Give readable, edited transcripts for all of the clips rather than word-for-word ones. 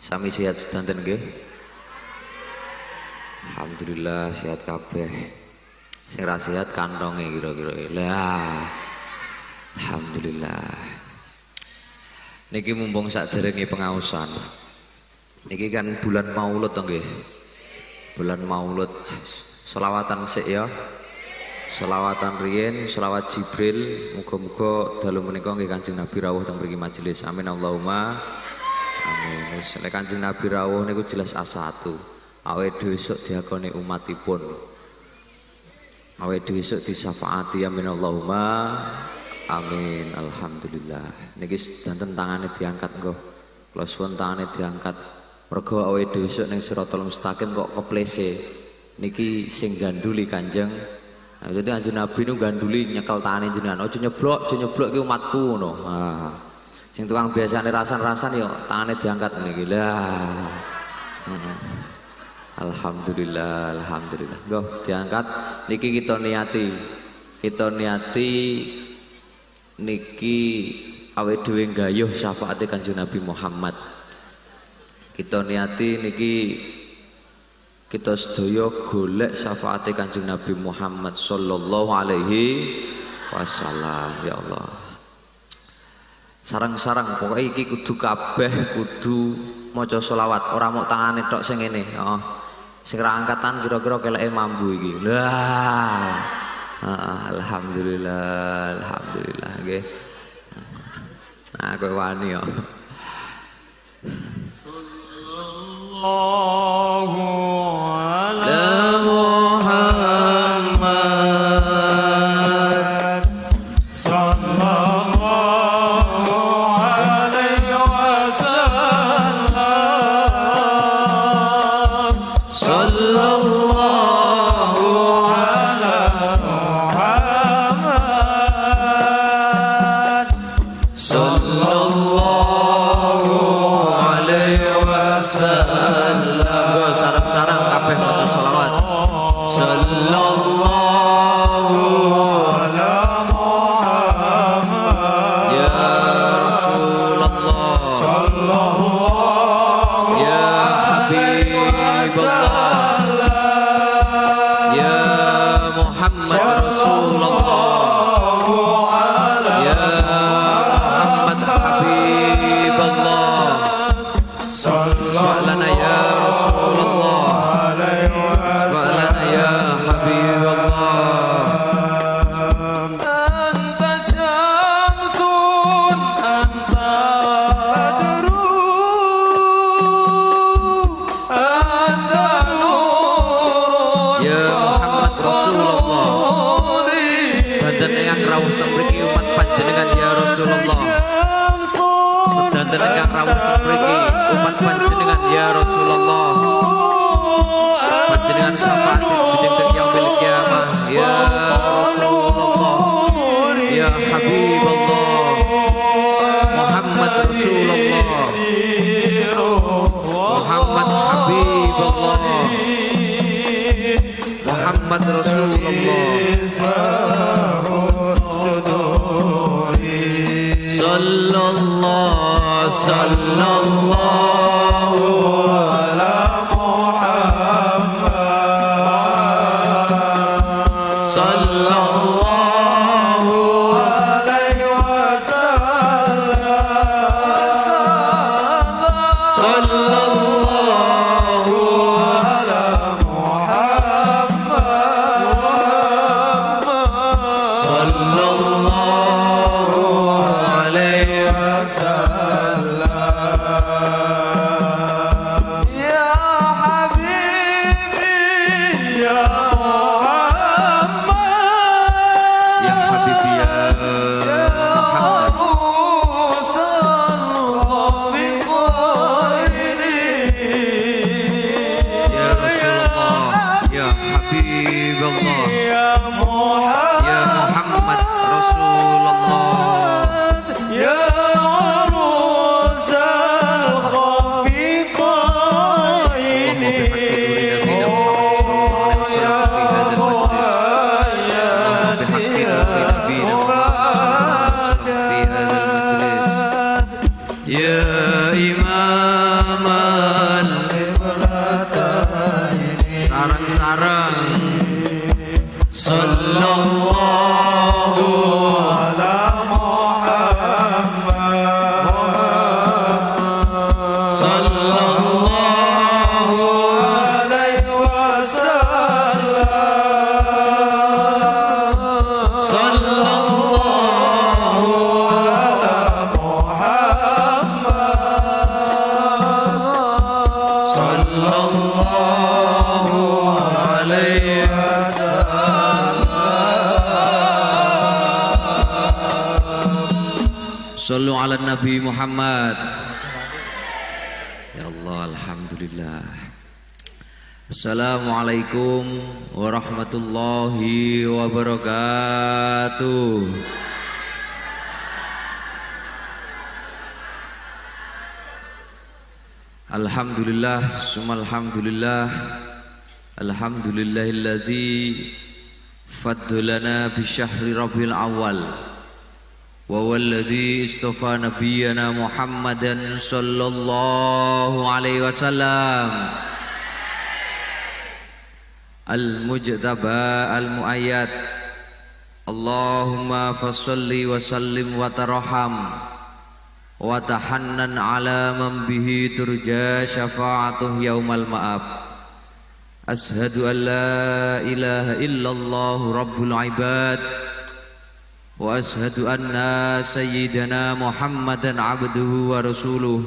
Sami sehat sedanten nggih. Alhamdulillah sehat kabeh. Sing ra sehat kantonge kira-kira. Lah. Alhamdulillah. Niki mumpung sakderenge pengaosan. Niki kan bulan Maulud to nggih. Bulan Maulud. Selawatan sik ya. Selawatan riyen, selawat Jibril, muga-muga dalu menika nggih Kanjeng Nabi rawuh teng mriki majelis. Amin Allahumma. Amin. Wis nek Kanjeng Nabi rawuh niku jelas A1. Awake dhewe esuk diakoni umatipun. Awake dhewe esuk disyafaati. Amin Allahumma. Amin. Alhamdulillah. Niki sedanten tangane diangkat nggo. Kula suwun tangane diangkat. Mergo awake dhewe esuk ning Siratal Mustaqim kok keplese. Niki sing ganduli Kanjeng. Nah, jadi Kanjeng Nabi nu ganduli nyekel tangane jenengan. Aja nyeblok ki umatku ngono. Ah. Sing tukang biasane rasan-rasan yo tangane diangkat niki. Lah. Alhamdulillah, alhamdulillah. Go diangkat niki kita niati. Kita niati niki awake dhewe nggayuh syafaate Kanjeng Nabi Muhammad. Kita niati niki kita sedaya golek syafaate Kanjeng Nabi Muhammad sallallahu alaihi wasallam. Ya Allah. Sarang-sarang pokoknya iki kudu kabeh kudu maca selawat, ora mok tangane tok sing ngene. Heeh. Sing ra angkatan kira-kira keleke mambu iki. Lah. Alhamdulillah, alhamdulillah nggih. Nah, kowe wani yo. Sallallahu ala Muhammad sallallahu alaihi wasallam sallallahu ala Muhammad sallallahu alaihi wasallam. Sarang-sarang kabeh maca selawat. Sallallahu ala Muhammad ya Rasulullah sallallahu ya Habibullah ya Muhammad Rasulullah ya Muhammad Habibullah sallallahu lana ya Rasulullah sallallahu ya Habibullah. Anta syamsun anta badrun anta nurun ya Muhammad Rasulullah sedanten ingkang rawuh teng mriki umat panjenengan ya Rasulullah. Sedanten ingkang rawuh teng mriki umat panjenengan ya Rasulullah. Panjenengan syafaat bidang yaumil qiyamah ya Rasulullah ya Habibullah Muhammad Rasulullah Muhammad Habibullah Muhammad Rasulullah sallallahu sallallahu ala sallallahu alaihi wasallam sallallahu ala Muhammad sallallahu alaihi wasallam ya habibi ya sallallahu ala Muhammad sallallahu alaihi wasallam sallallahu ala Muhammad sallallahu alaihi Sallu ala Nabi Muhammad. Ya Allah, alhamdulillah. Assalamualaikum warahmatullahi wabarakatuh. Alhamdulillah, sumalhamdulillah. Alhamdulillahilladzi faddalana bi syahri Rabiul Awwal. Wa walladzi istafa nabiyyana Muhammadan sallallahu alaihi wasallam al-mujtaba al-muayyad. Allahumma fassalli wa sallim wa tarham wa tahannan ala man bihi turja syafa'atuh yaumal ma'ab. Ashhadu an la ilaha illallah rabbul ibad wa ashhadu anna sayyidana Muhammadan abduhu wa rasuluh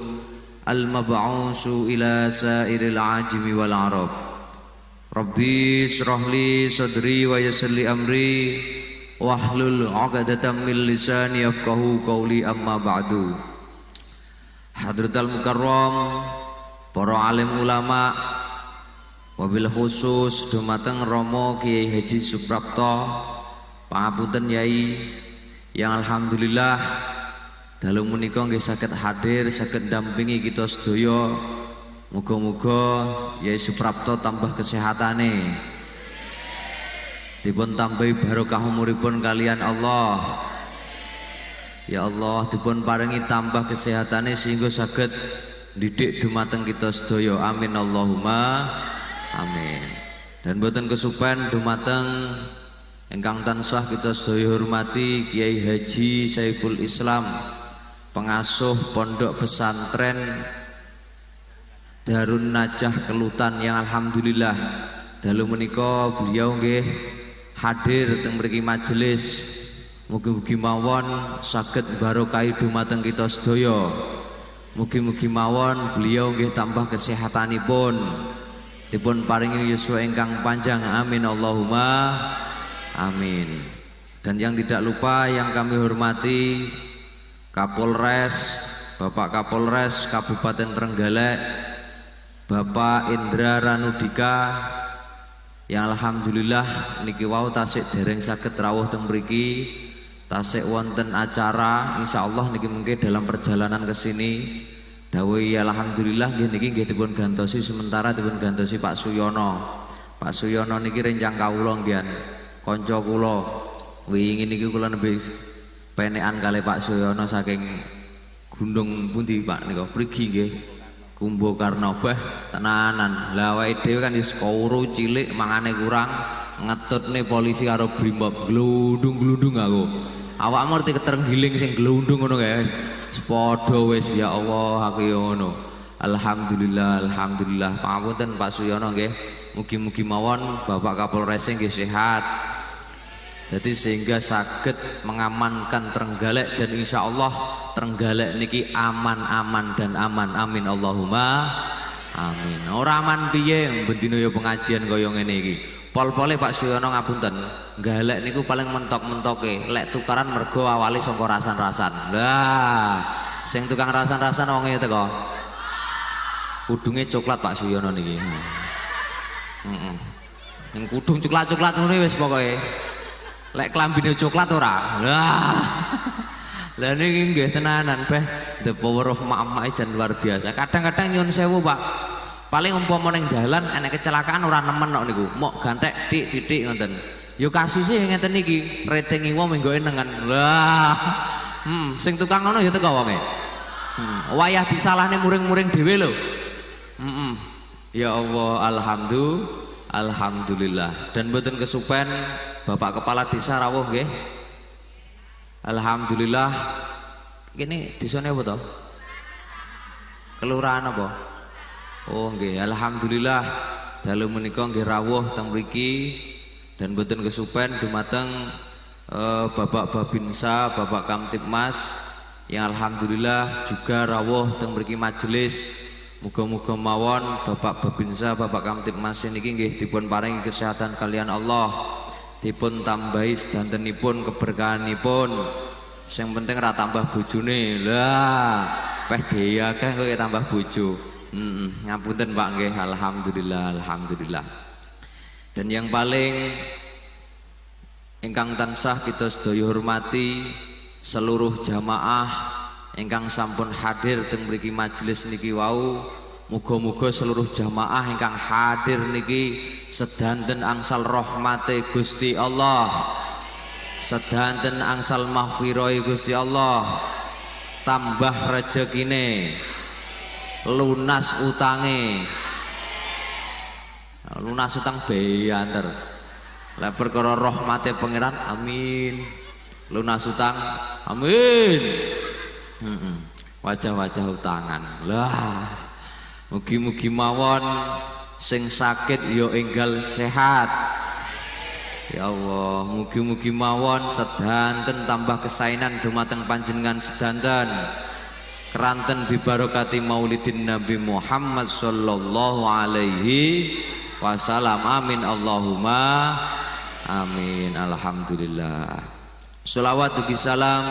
al-mab'usu ila sairil ajmi wal arab. Rabbi israh li sadri wa yassir li amri wahlul 'uqdatam min lisani yafqahu qawli, amma ba'du. Hadratal mukarram, para alim ulama, wabil khusus dumateng Romo Kiai Haji Suprapto, pangapunten Yai, yang alhamdulillah dalu menika nggih saged hadir, saged dampingi kita sedaya. Muga-muga Yai Suprapto tambah kesehatane, dipun tambahi barokah umuripun kalian Allah. Ya Allah, dipun paringi tambah kesehatane sehingga saged didik dumateng kita sedaya. Amin Allahumma amin. Dan boten kesupen dumateng ingkang tansah kita sedaya hormati Kiai Haji Saiful Islam, pengasuh pondok pesantren Darun Najah Kelutan, yang alhamdulillah dalu menika beliau nggih hadir teng mriki majelis. Mugi-mugi mawon saged barokahi dumateng kita sedaya. Mugi-mugi mawon beliau nggih tambah kesehatanipun, dipun paringi yuswa ingkang panjang. Amin Allahumma amin. Dan yang tidak lupa yang kami hormati Kapolres, Bapak Kapolres Kabupaten Trenggalek, Bapak Indra Ranudika, yang alhamdulillah niki wau tasik dereng saged rawuh teng mriki, tasik wonten acara insyaallah niki mungkin dalam perjalanan ke sini dawuh ya alhamdulillah nggih niki nggih dipun gantosi sementara dipun gantosi Pak Suyono. Pak Suyono niki rencang kawula nggih kanca kula. Wingi niki kula nembe penekan kali Pak Suyono saking Gunung pundi Pak nika prigi nggih Kumbo Karnobah tenanan. Lah awake dhewe kan wis kawuru cilik mangane kurang, ngetutne polisi karo brimob glundung-glundung aku. Awakmu ngerti keterenggiling sing glundung ngono guys. Padha wis ya Allah aku ya ngono. Alhamdulillah, alhamdulillah. Pangapunten Pak Suyono nggih. Mugi-mugi mawon Bapak Kapolres nggih sehat. Jadi sehingga saged mengamankan Trenggalek, dan insya Allah Trenggalek niki aman-aman dan aman. Amin Allahumma amin. Ora aman piye bendina ya pengajian kaya ngene iki. Pol-pole Pak Suyono ngapunten, galek niku paling mentok-mentoke lek tukaran mergo awali saka rasan-rasan. Lah, sing tukang rasan-rasan wong e teko. Kudunge coklat Pak Suyono niki. Ning kudung coklat-coklat ngono wis pokoke. Lek klambine coklat ora. Lah. Lah niki nggih tenanan beh, the power of mak-mak jan luar biasa. Kadang-kadang nyun sewu Pak, paling umpama ning dalan enek kecelakaan ora nemen kok niku, mok gantek titik ngoten. Yo kasuse ngeten iki, rating wong menggoe nengen. Lah. Sing tukang ngono ya teko wonge. Wayah disalahne muring-muring dhewe lho. Ya Allah, alhamdulillah. Dan mboten kesupen Bapak Kepala Desa rawuh nggih. Alhamdulillah. Kene desane apa to? Kelurahan apa? Oh nggih, alhamdulillah dalu menika nggih rawuh teng mriki dan boten kesupen dumateng Bapak Babinsa, Bapak Kamtibmas yang alhamdulillah juga rawuh teng mriki majelis. Muga-muga mawon Bapak Babinsa, Bapak Kamtibmas niki nggih dipun paringi kesehatan kalian Allah, dipun tambahi sedantenipun keberkahanipun. Sing penting ra tambah bojone. Lah, peh gaya akeh kok tambah bojo. Ngapunten Pak nggih, alhamdulillah, alhamdulillah. Dan yang paling ingkang tansah kita sedaya hormati seluruh jamaah ingkang sampun hadir teng mriki majelis niki wau. Muga-muga seluruh jamaah ingkang hadir niki sedanten angsal rahmate Gusti Allah, sedanten angsal mahfirohi Gusti Allah, tambah rezekine, lunas utange. Lunas utang beyanter. Lah perkara rahmate pangeran, amin. Lunas utang, amin. Wajah-wajah utangan. Lah, mugi-mugi mawon sing sakit ya enggal sehat. Ya Allah, mugi-mugi mawon sedanten tambah kesainan dumateng panjenengan sedanten. Keranten bibarokati maulidin Nabi Muhammad sallallahu alaihi wasallam. Amin Allahumma amin. Alhamdulillah. Sholawat ugi salam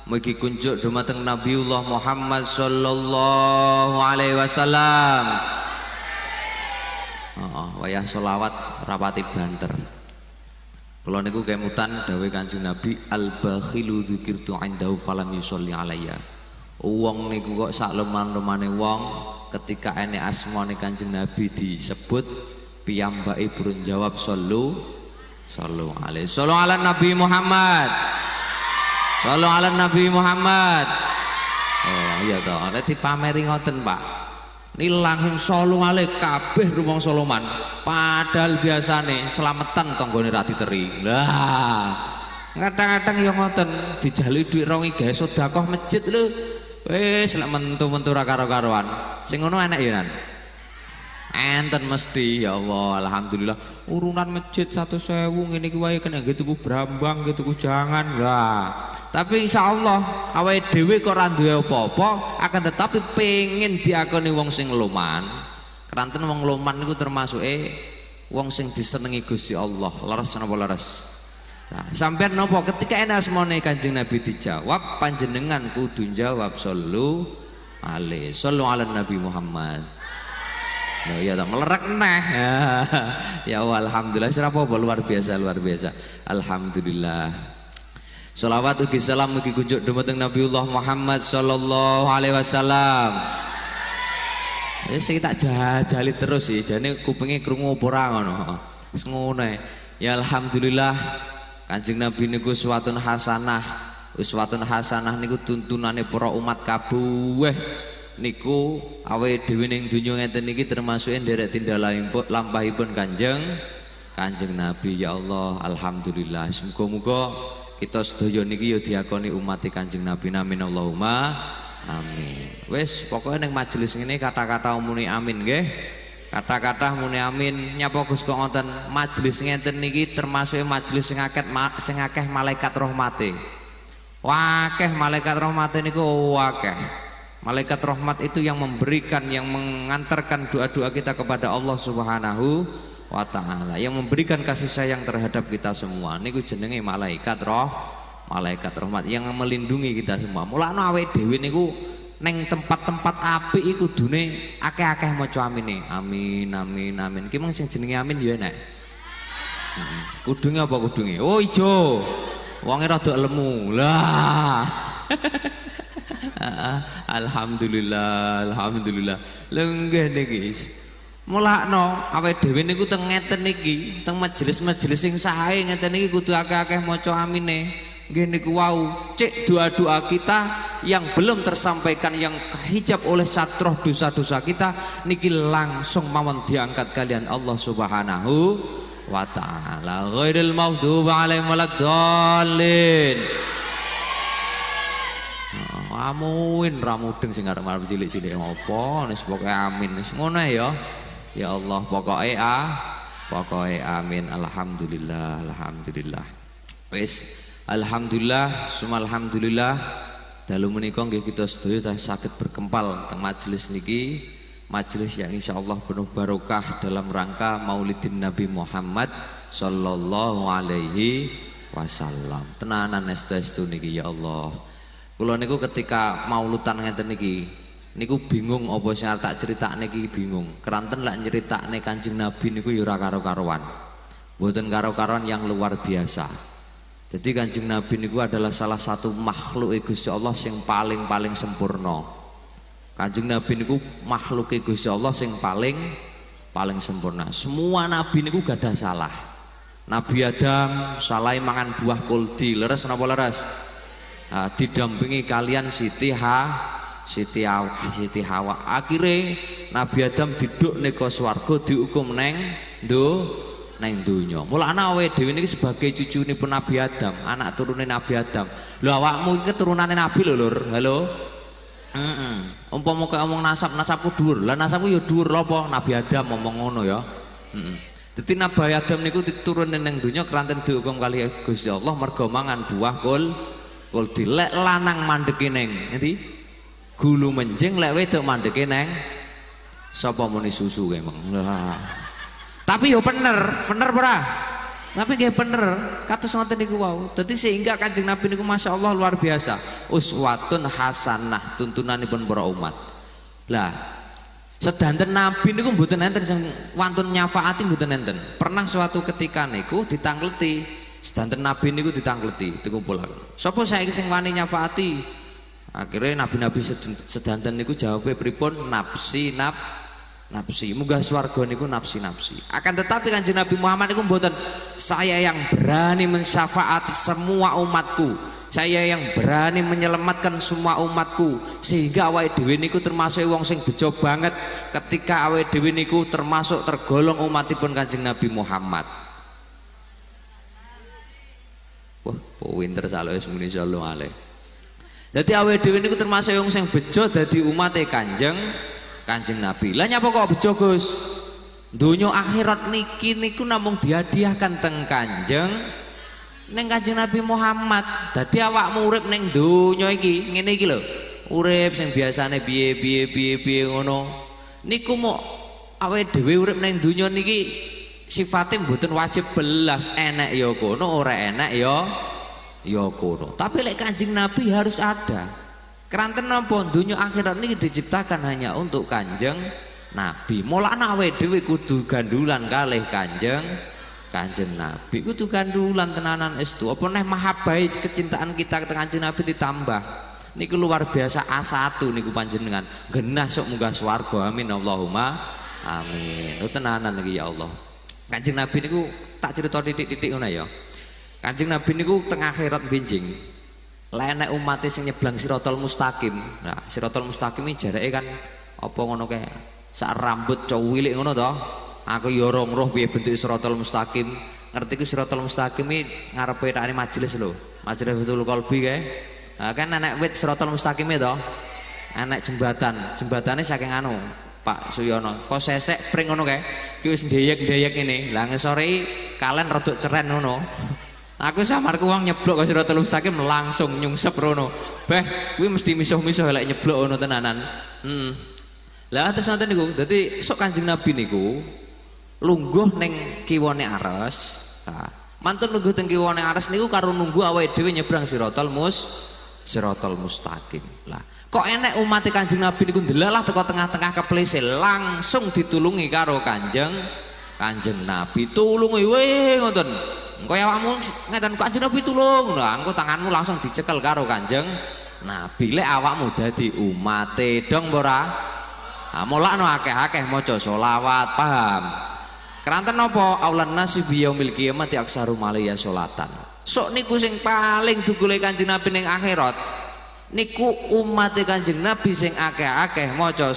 mugi kunjuk dumateng Nabiullah Muhammad sallallahu alaihi wasallam. Wayah sholawat rapati banter. Kula niku kemutan dawuh Kanjeng Nabi, al-bakhilu dzikirtu indahu falam yusolli alayya. Wong niku kok sak lemah-lemane wong ketika ene asmane Kanjeng Nabi disebut piyambake burun jawab sallu alaihi. Sallu ala Nabi Muhammad. Sallu ala Nabi Muhammad. Oh iya toh, nek dipameri ngoten Pak. Ini langsung sallu alaihi kabeh rumong soloman. Padahal biasane selametan tanggane ra diteri. Lah, kadang-kadang ya ngoten, dijali dhuwit 2 gawe sedekah masjid lho. Wis lek mentu-mentu ra karo-karoan. Sing ngono enak ya nan. Enten mesti ya Allah, alhamdulillah. Urunan masjid 100.000 ngene iki wae kena nggih tuku brambang, nggih tuku jangan. Lah, tapi insyaallah awake dhewe kok ora duwe apa-apa, akan tetapi pengen diakoni wong sing loman. Keranten wong loman niku termasuke wong sing disenengi Gusti Allah. Leres napa leres? Nah, sampean napa ketika enak asmane Kanjeng Nabi dijawab, panjenengan kudu jawab sallu alaihi. Sallu ala Nabi Muhammad. Nah, iya tak melerak neh. Ya Allah, alhamdulillah apa luar biasa, luar biasa. Alhamdulillah. Sholawat ugi salam ugi kunjuk dumateng Nabiullah Muhammad sallallahu alaihi wasallam. Wis tak jajali terus sih, jane kupinge krungu apa ora ngono. Wis ngono. Ya alhamdulillah Kanjeng Nabi niku uswatun hasanah. Uswatun hasanah niku tuntunane para umat kabeh. Niku awake dhewe ning donya ngeten iki termasuk nderek lampahipun Kanjeng Nabi. Ya Allah, alhamdulillah. Muga-muga kita sedaya niki ya diakoni umat Kanjeng Nabi. Amin Allahumma amin. Wis pokoknya ning majelis ngene kata-kata muni amin nggih. Kata-kata muni amin. Nyapa Gus kok ngoten, majelis ngeten niki termasuk majelis sing akeh malaikat rahmate. Wakeh malaikat rahmate niku wakeh. Malaikat rahmat itu yang memberikan, yang mengantarkan doa-doa kita kepada Allah Subhanahu wa ta'ala, yang memberikan kasih sayang terhadap kita semua. Niku jenenge malaikat rahmat yang melindungi kita semua. Mulane awake dhewe niku neng tempat-tempat apik iku kudune akeh-akeh maca amine. Amin amin amin. Ki mung sing jenenge amin ya enak. Kudunge apa kudunge? Oh ijo. Wonge rada lemu. Lah. Alhamdulillah, alhamdulillah. Lenggah niki. Mulakno awake dhewe niku teng ngeten niki, teng majelis-majelis sing sae ngeten niki kudu akeh-akeh maca amine. Nggih niku wau, cek doa-doa kita yang belum tersampaikan, yang hijab oleh satroh dosa-dosa kita niki langsung mawon diangkat kalian Allah Subhanahu wa ta'ala. Ghairil maghdubi 'alaihim waladdallin. Amin ramudeng sing arep cilik-cilik apa wis pokoke amin wis ngono ya. Ya Allah pokoke amin. Alhamdulillah alhamdulillah. Wis alhamdulillah summa alhamdulillah dalu menika nggih kita sedaya saged berkempal teng majelis niki, majelis yang insyaallah penuh barokah dalam rangka Maulidin Nabi Muhammad sallallahu alaihi wasallam. Tenanan estu-estu niki ya Allah. Kula niku ketika maulutan ngeten niki niku bingung apa sing arep tak critakne iki bingung. Keranten lak nyeritakne Kanjeng Nabi niku ya ora karo-karoan. Mboten karo-karoan yang luar biasa. Jadi Kanjeng Nabi niku adalah salah satu makhluk Gusti Allah sing paling sempurna. Kanjeng Nabi niku makhluk Gusti Allah sing paling sempurna. Semua nabi niku gadah salah. Nabi Adam salah mangan buah kuldi, leres napa leres? Didampingi kalian Siti Hawa. Akhirnya Nabi Adam duduk neka swarga dihukum neng donya. Mulane awake dhewe niki sebagai cucunipun Nabi Adam, anak turune Nabi Adam. Lho awakmu iki keturunane Nabi lho, Lur. Halo. Umpama kok omong nasabku dhuwur. Lah nasabku ya dhuwur lho apa Nabi Adam ngomong ngono ya. Dadi Nabi Adam niku diturune neng donya keranten dihukum kali Gusti Allah mergo mangan buah kuldi. Lek lanang mandeke neng ngendi? Gulu menjing, lek wedok mandeke neng sapa muni susu kae mong. Tapi yo bener ora? Tapi nggih bener, kados ngoten niku wau. Dadi sehingga Kanjeng Nabi niku masyaallah luar biasa. Uswatun hasanah, tuntunanipun para umat. Lah, sedanten Nabi niku mboten enten sing wantun nyafaati mboten enten. Pernah suatu ketika niku ditangkleti, sedanten Nabi niku ditangkleti, dikumpulaken. Sapa saiki sing wani nyafaati? Akhirnya nabi-nabi sedanten niku jawabe pripun? Nafsi. Munggah swarga niku nafsi. Akan tetapi Kanjeng Nabi Muhammad niku mboten, saya yang berani mensyafaati semua umatku. Saya yang berani menyelamatkan semua umatku. Sehingga awake dhewe niku termasuk wong sing bejo banget ketika awake dhewe niku termasuk tergolong umatipun Kanjeng Nabi Muhammad. Wah, pinter saleh muni sallallahu alaihi. Dadi awake dhewe niku termasuk wong sing bejo dadi umate Kanjeng Nabi. Lah nyapa kok bejo Gus? Donya akhirat niki niku namung dihadiahkan teng Kanjeng Nabi Muhammad. Dadi awakmu urip ning donya iki ngene iki lho. Urip sing biasane piye ngono. Niku mok awake dhewe urip ning donya niki sifate mboten wajib belas, enek ya kono, ora enek ya kono. Tapi lek Kanjeng Nabi harus ada. Keranten napa donya akhirat niki diciptakan hanya untuk Kanjeng Nabi. Mulane awake dhewe kudu gandulan kalih Kanjeng Nabi. Kudu gandulan tenanan estu. Apa neh mahabbah kecintaan kita ke Kanjeng Nabi ditambah. Niku luar biasa A1 niku panjenengan. Genah sok munggah swarga. Amin Allahumma amin. Tenanan niki ya Allah. Kanjeng Nabi niku tak cerita titik-titik ngono ya. Kanjeng Nabi niku teng akhirat benjing. Lah enek umat sing nyeblang Siratal Mustaqim. Nah, Siratal Mustaqim iki jarake kan apa ngono kae sak rambut cuwilik ngono to. Aku ya ora ngroh piye bentuk Siratal Mustaqim. Ngerti ku Siratal Mustaqim iki ngarepe takane majelis lho. Majelis Betul Qalbi kae. Nah, kan enek wit Siratal Mustaqim to. Enek jembatane saking anu Pak Suyono. Kok sesek pring ngono kae. Ki wis ndeyek-ndeyek ngene. Lah ngesore kalen rada ceren ngono. Aku samarku wong nyeblok ke Siratal Mustaqim langsung nyungsep rono. Beh, kuwi mesti misuh-misuh lek nyeblok ngono tenanan. Lah terus ngoten niku. Dadi sok Kanjeng Nabi niku lungguh ning kiwane Ares. Nah, mantun lungguh teng kiwane Ares niku karo nunggu awake dhewe nyebrang Siratal Mustaqim. Lah, kok enek umat Kanjeng Nabi niku ndelalah teko tengah-tengah keplese langsung ditulungi karo Kanjeng Nabi. Tulungi weh ngoten. Engko awakmu ngeten Kanjeng Nabi tulung. Lah engko tanganmu langsung dicekel karo Kanjeng Nabi. Lek awakmu dadi umate dong ora? Ah mulakno akeh-akeh maca selawat, paham? Keranten napa aulan nasi biyaumil qiyamati aksaru maliya sholatan. Sok niku sing paling dugule Kanjeng Nabi ning akhirat. Niku umate Kanjeng Nabi sing akeh-akeh maca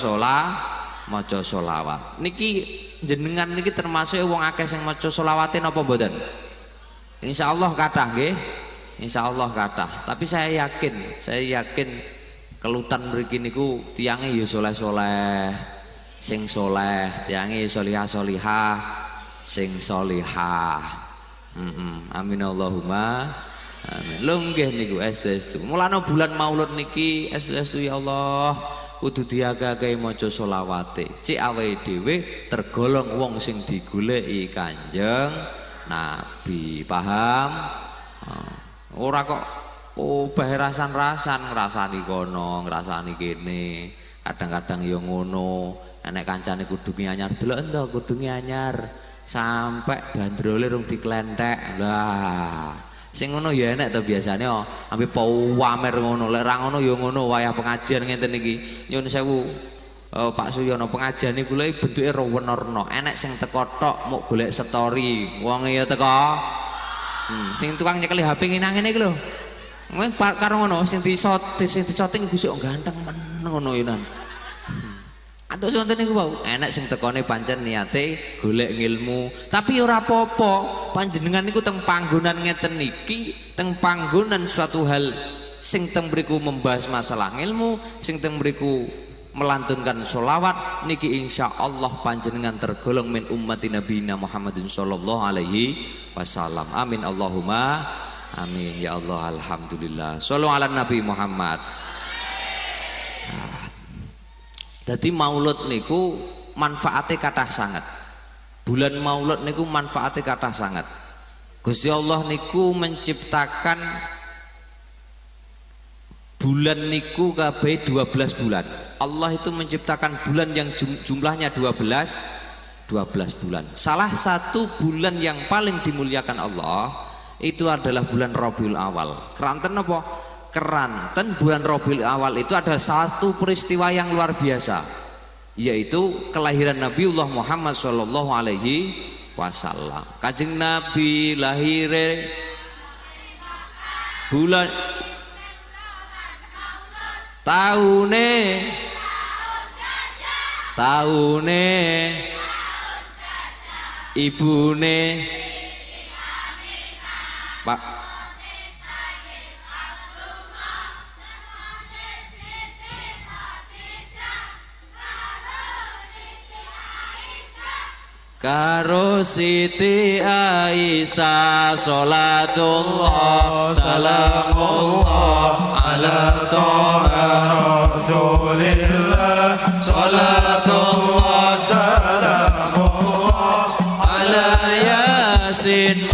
maca selawat. Niki jenengan niki termasuk wong akeh sing maca selawate napa mboten? Insyaallah kathah nggih. Insyaallah kathah. Tapi saya yakin kelutan mriki niku tiange ya soleh-soleh, sing soleh, tiange solihah-solihah, sing solihah. Amin Allahumma amin. Lho nggih niku estu. Mulane bulan Maulud niki estu ya Allah kudu diagake maca selawate. Cek awake dhewe tergolong wong sing digoleki Kanjeng Nabi. Paham? Ora kok bae rasan-rasan ngrasani kono, ngrasani kene. Kadang-kadang ya ngono. Enek kancane kudunge anyar, delok ento kudunge anyar. Sampai bandrole rung diklenthek. Lah, sing ngono ya enek to biasane ampe pamer ngono. Lek ra ngono ya ngono wayah pengajian ngenten iki. Nyun sewu. Pak Suyono pengajian niku lho bentuke rewen-werna. Enek sing teko tok muk golek story. Wong ya teko. Sing tukang nyekeli HP ngene iki lho. Karo ngono sing disoting Gusti kok ganteng men ngono ya. Atus wonten niku wau, enek sing tekone pancen niate golek ilmu. Tapi ora apa-apa, panjenengan niku teng panggonan ngeten niki, teng panggonan suatu hal sing teng mriku membahas masalah ilmu, sing teng mriku melantunkan sholawat niki insyaallah panjenengan tergolong min ummati nabiyina Muhammadin sallallahu alaihi wasallam. Amin Allahumma amin ya Allah. Alhamdulillah. Shallu ala Nabi Muhammad. Jadi maulud niku manfaatnya kathah sangat. Bulan maulud niku manfaatnya kathah sangat. Gusti Allah niku menciptakan bulan niku kabeh 12 bulan. Allah itu menciptakan bulan yang jumlahnya 12 bulan. Salah satu bulan yang paling dimuliakan Allah itu adalah bulan Rabiul Awal. Keranten apa? Keranten bulan Rabiul Awal itu ada satu peristiwa yang luar biasa, yaitu kelahiran Nabiullah Muhammad sallallahu alaihi wasallam. Kanjeng Nabi lahir bulan taune ibune Pak karo Siti Aisyah sholatullah salamullah ala toha rasulillah sholatullah salamullah ala yasin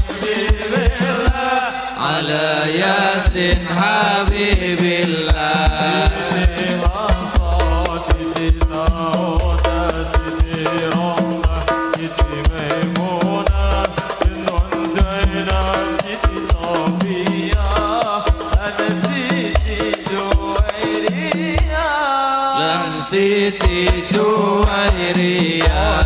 ala yasin habibillah Siti Juwairiyah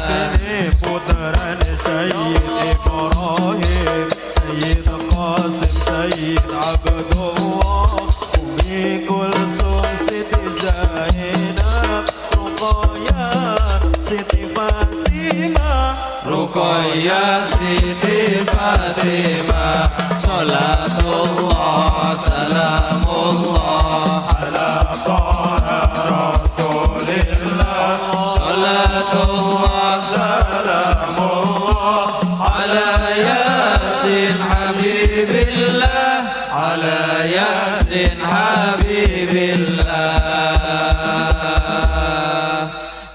putran Sayyid Ibrahim Sayyid Qasim Sayyid Abdullah Ummi Kulsum Siti Zainab Ruqayyah Siti Fatimah Ruqayyah Siti Fatimah Salatullah salamullah ala taha rasulillah Salatullah salamullah ala yasin habibillah ala yasin habibillah.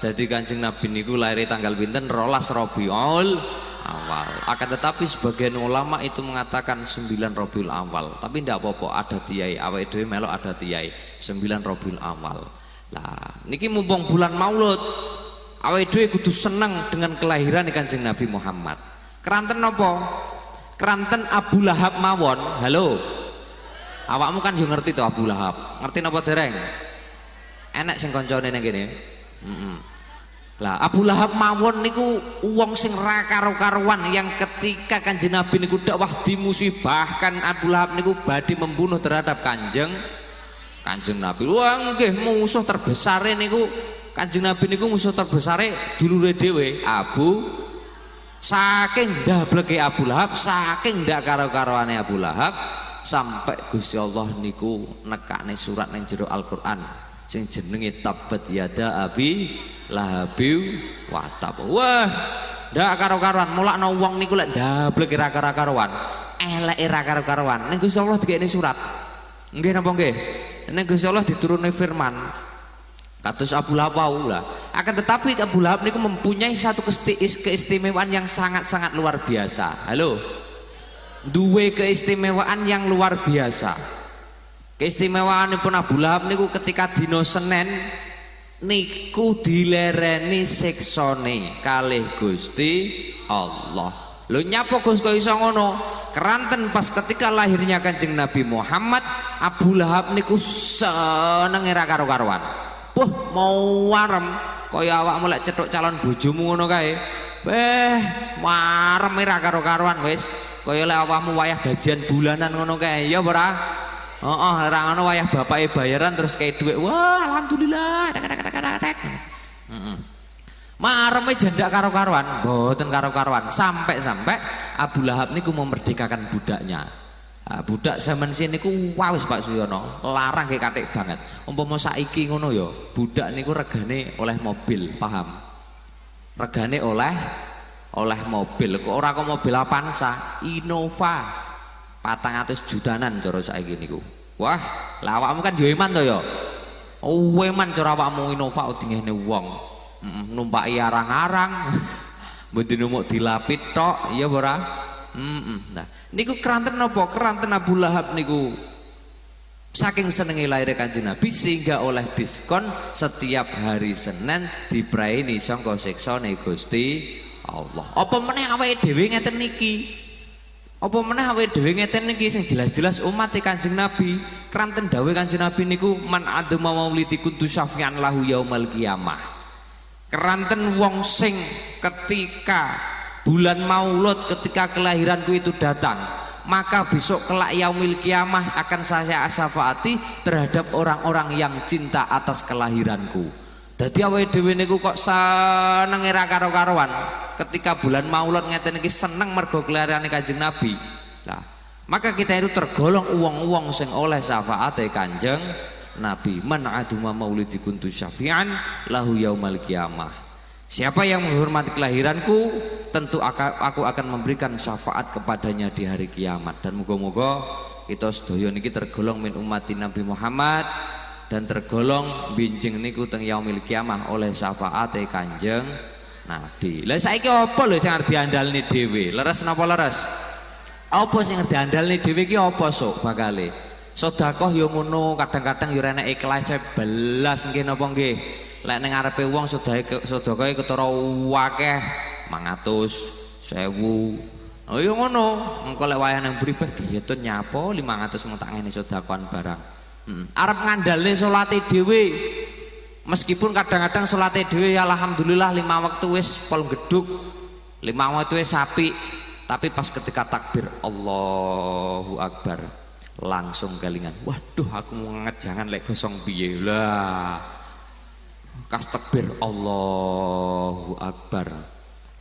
Jadi Kanjeng Nabi niku lahir tanggal pinten 12 Rabiul Awal. Akan tetapi sebagian ulama itu mengatakan 9 Rabiul Awal. Tapi tidak apa-apa, ada tiai awake dhewe melok ada tiai 9 Rabiul Awal. Lah niki mumpung bulan Maulud, awake dhewe kudu seneng dengan kelahiran Kanjeng Nabi Muhammad. Keranten napa? Keranten Abu Lahab mawon. Halo. Awakmu kan yo ngerti to Abu Lahab. Ngerti napa dereng? Enek sing kancane ning kene. Lah Abu Lahab mawon niku wong sing ra karo-karuan yang ketika Kanjeng Nabi niku dakwah dimusibahkan Abu Lahab niku badhe membunuh terhadap Kanjeng Nabi. Wah nggih musuh terbesar niku Kanjeng Nabi niku musuh terbesare dulure dhewe Abu, saking dableke Abu Lahab, saking ndak karo-karoane Abu Lahab, sampai Gusti Allah niku nekane surat ning jero Al-Qur'an sing jenenge tabat yada abi lahabi wa tab. Wah, ndak karo-karoan, mulakno wong niku lek dableke ra karo-karoan, eleke ra karo-karoan. Ning Gusti Allah dikene surat. Nggih napa nggih? Ning Gusti Allah diturunne firman. Kados Abu Lahab lah. Akan tetapi Abu Lahab niku mempunyai satu keistimewaan yang sangat-sangat luar biasa. Halo. Duwe keistimewaan yang luar biasa. Keistimewaanipun Abu Lahab niku ketika dina Senin niku dilereni siksane kalih Gusti Allah. Lho nyapa Gus kok iso ngono? Keranten pas ketika lahirnya Kanjeng Nabi Muhammad, Abu Lahab niku senenge ra karo-karoan. Puh mau warem kaya awakmu lek cethuk calon bojomu ngono kae. Warem ra karo-karoan wis. Kaya lek awakmu wayah gajian bulanan ngono kae ya ora? Heeh, ra ngono wayah bapake bayaran terus kae dhuwit. Wah, alhamdulillah. Heeh. Mareme jandak karo-karoan, mboten karo-karoan. Sampai-sampai Abu Lahab niku memerdekakan budaknya. Budak zaman sini niku wis Pak Suyono larang kayak katik banget. Umpama saiki ngono ya, budak niku regane oleh mobil, paham? Regane oleh mobil. Kok ora kok mobil Avanza, Innova 400 jutaan cara saiki niku. Wah, lah awakmu kan yo iman to ya. Oh, eman cara awakmu Innova dingene wong. Numpaki arang-arang. Mboten mung dilapit tok, ya ora? Nah, niku keranten napa? Keranten Abu Lahab niku saking senenge lahir Kanjeng Nabi sehingga oleh diskon setiap hari Senin dipraini sangka siksane Gusti Allah. Apa meneh awake dhewe ngeten niki? Apa meneh awake dhewe ngeten niki sing jelas-jelas umat Kanjeng Nabi. Keranten dawuh Kanjeng Nabi niku man adama maulidi kuntu syafi'an lahu yaumal qiyamah. Keranten wong sing ketika bulan Maulud ketika kelahiranku itu datang, maka besok kelak yaumil kiamah akan saya syafaati terhadap orang-orang yang cinta atas kelahiranku. Dadi awake dhewe niku kok seneng ra karo-karoan ketika bulan Maulud ngeten iki seneng mergo kelahirane Kanjeng Nabi. Lah, maka kita itu tergolong uang-uang sing oleh syafaate Kanjeng Nabi. Man aduma maulidi kuntu syafi'an lahu yaumal kiamah. Siapa yang menghormati kelahiranku, tentu aku akan memberikan syafaat kepadanya di hari kiamat. Dan moga-moga kita sedaya niki tergolong min ummati Nabi Muhammad dan tergolong binjing niku teng yaumil kiamah oleh syafaat Kanjeng Nabi. Lah saiki apa lho sing arep diandalne dhewe? Leres napa leres? Apa sing diandalne dhewe iki apa sok bakale? Sedekah ya ngono, kadang-kadang ya enek ikhlas belas nggih napa nggih? Lek ning ngarepe wong sedekahe ketara akeh 500, 1000. Oh ya ngono. Engko lek wayah nang mripeh giyetun nyapo 500 mung tak ngene sedekahan barang. Arep ngandalne salate dhewe. Meskipun kadang-kadang salate dhewe ya alhamdulillah 5 wektu wis pol gedhuk. 5 wektu wis apik. Tapi pas ketika takbir Allahu Akbar langsung kelingan. Waduh aku mau jangan lek gosong piye lah. Kas takbir Allahu Akbar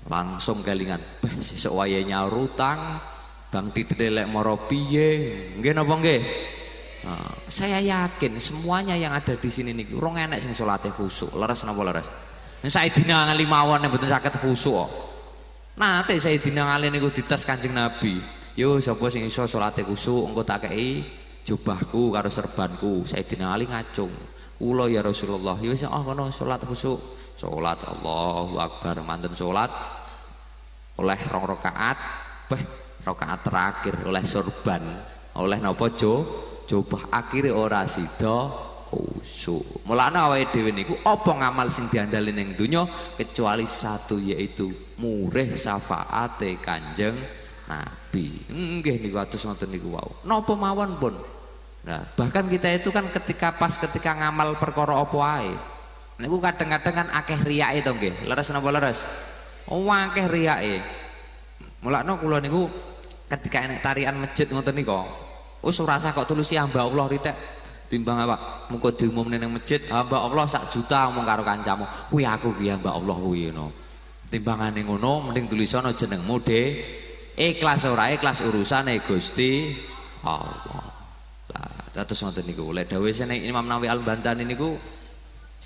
langsung kelingan bah sesuk wayahe nyaur utang bang didelek mara piye nggih napa nggih. Saya yakin semuanya yang ada di sini niku ora enek sing salate khusyuk. Leres napa leres? Nek Sayyidina Ali mawon mboten saged khusyuk kok. Nate Sayyidina Ali niku dites Kanjeng Nabi. Yo sapa sing iso salate khusyuk engko tak kei jubahku karo serbanku. Sayyidina Ali ngacung. Kula ya Rasulullah, ya wis kono salat khusyuk. Salat Allahu Akbar, mantun salat oleh 2 rakaat, rakaat terakhir oleh sorban, oleh napa coba akhire ora sida khusyuk. Mulane awake dhewe niku apa ngamal sing diandali ning donya kecuali satu yaitu murih syafaate Kanjeng Nabi. Nggih niku atus ngoten niku wau. Napa mawon pun. Nah, bahkan kita itu kan ketika ngamal perkara apa wae. Niku kadang-kadang kan akeh riyake to nggih. Leres napa leres? Oh, akeh riyake. Mulane kula niku ketika enek tarian masjid ngoten niku, wis ora usah kok tulus ya Mbak Allah ritek. Timbang apa? Muga diumumne ning masjid, hamba Allah sak juta ngomong karo kancamu. Kuwi aku ki hamba Allah kuwi ngono. Timbangane ngono mending tulisana jenengmu de ikhlas ora ikhlas urusane Gusti Allah. Lah terus ngoten niku. Lek dawuh Imam Nawawi Al-Bantani niku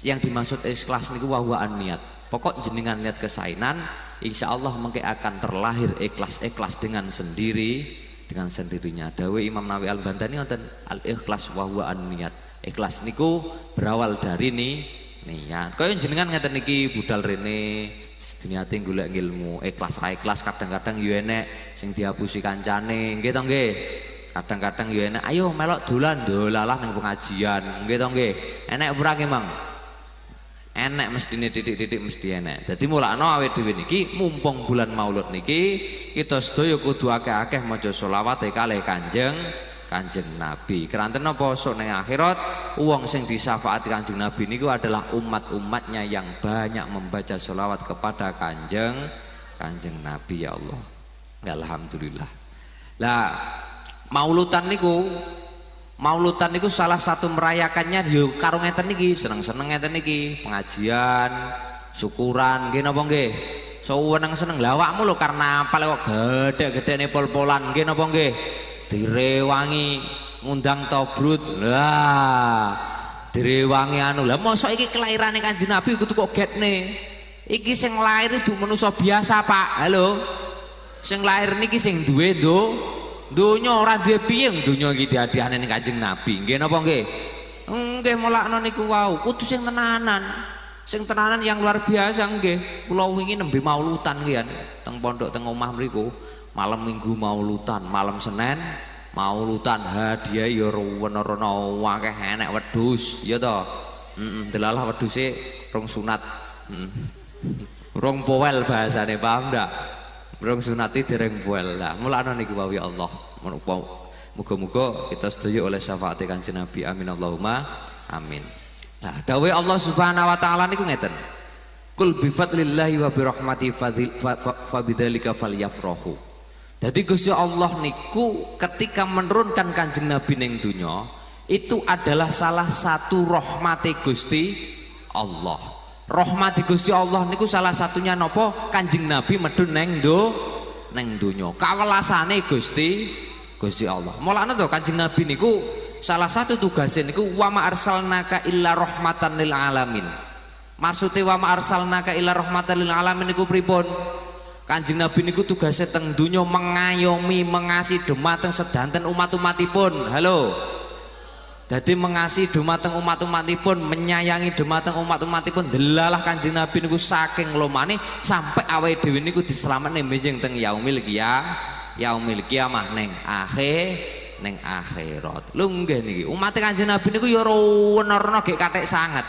yang dimaksud ikhlas niku wahwaan niat. Pokok jenengan niat kesainan, insyaallah mengke akan terlahir ikhlas dengan sendirinya. Dawuh Imam Nawawi Al-Bantani ngoten, al-ikhlas wahwaan niat. Ikhlas niku berawal dari niat. Kaya jenengan ngeten niki budal rene niate golek ilmu, ikhlas ra ikhlas kadang-kadang yo enek sing diapusi kancane, nggih to nggih. Kadang-kadang yo enek ayo melok dolan dolalah ning pengajian, nggih to nggih. Enek ora ki Mang? Enek mestine titik-titik mesti enek. Dadi mulakno awake dhewe niki mumpung bulan Maulud niki kita sedaya kudu akeh-akeh maca selawat kalih Kanjeng Nabi. Keranten napa sok ning akhirat wong sing disyafaati Kanjeng Nabi niku adalah umat-umatnya yang banyak membaca selawat kepada Kanjeng Nabi ya Allah. Alhamdulillah. Lah Mauludan niku salah satu merayakannya yo karo ngeten niki, seneng-seneng ngeten niki, pengajian, syukuran nggih napa nggih? Seneng-seneng lha awakmu lho karnaval kok gedhe-gedhene pol-polan nggih napa nggih? Direwangi ngundang tobrut. Lah, direwangi anu. Lah mosok iki kelahirane Kanjeng Nabi kudu kok getne. Iki sing lahir itu manusa biasa, Pak. Halo. Sing lahir niki sing duwe donya ora duwe piye donya iki diadihane ning Kanjeng Nabi. Nggih napa nggih? Nggih mulakno niku wau kudu sing tenanan. Sing tenanan yang luar biasa nggih. Kula wingi nembe maulutan nggih teng pondok teng omah mriku. Malam Minggu maulutan, malam Senin maulutan, hadiah ya rono-rono akeh enek wedhus ya to. Delalah wedhuse rong sunat. Rong poel bahasane paham ndak? Rong sunati dereng poel. Lah mulane niku wawi Allah. Muga-muga kita sedaya oleh syafaat Kanjeng Nabi. Amin Allahumma amin. Nah, dawuh Allah Subhanahu wa taala niku ngeten. Kul bi fadlillahi wa bi rahmati fabidzalika falyafrahu. Jadi Gusti Allah niku ketika menurunkan Kanjeng Nabi ning dunya itu adalah salah satu rahmati Gusti Allah. Rahmati Gusti Allah niku salah satunya nopo Kanjeng Nabi medun ning dunya. Kawelasane Gusti Allah. Mulane to Kanjeng Nabi niku salah satu tugasnya niku wa ma arsalnaka illa rahmatan lil alamin. Maksudnya wa ma arsalnaka illa rahmatan lil alamin niku pripun? Kanjeng Nabi niku tugasnya teng dunya mengayomi, mengasihi dumateng sedanten umat-umatipun. Halo. Dadi mengasihi dumateng umat-umatipun, menyayangi dumateng umat-umatipun. Delalah Kanjeng Nabi niku saking lomane sampai awake dhewe niku diselametne benjing teng yaumil qiyamah ning akhirat. Lho nggih niki umat Kanjeng Nabi niku ya rono-rono gek kathik sanget.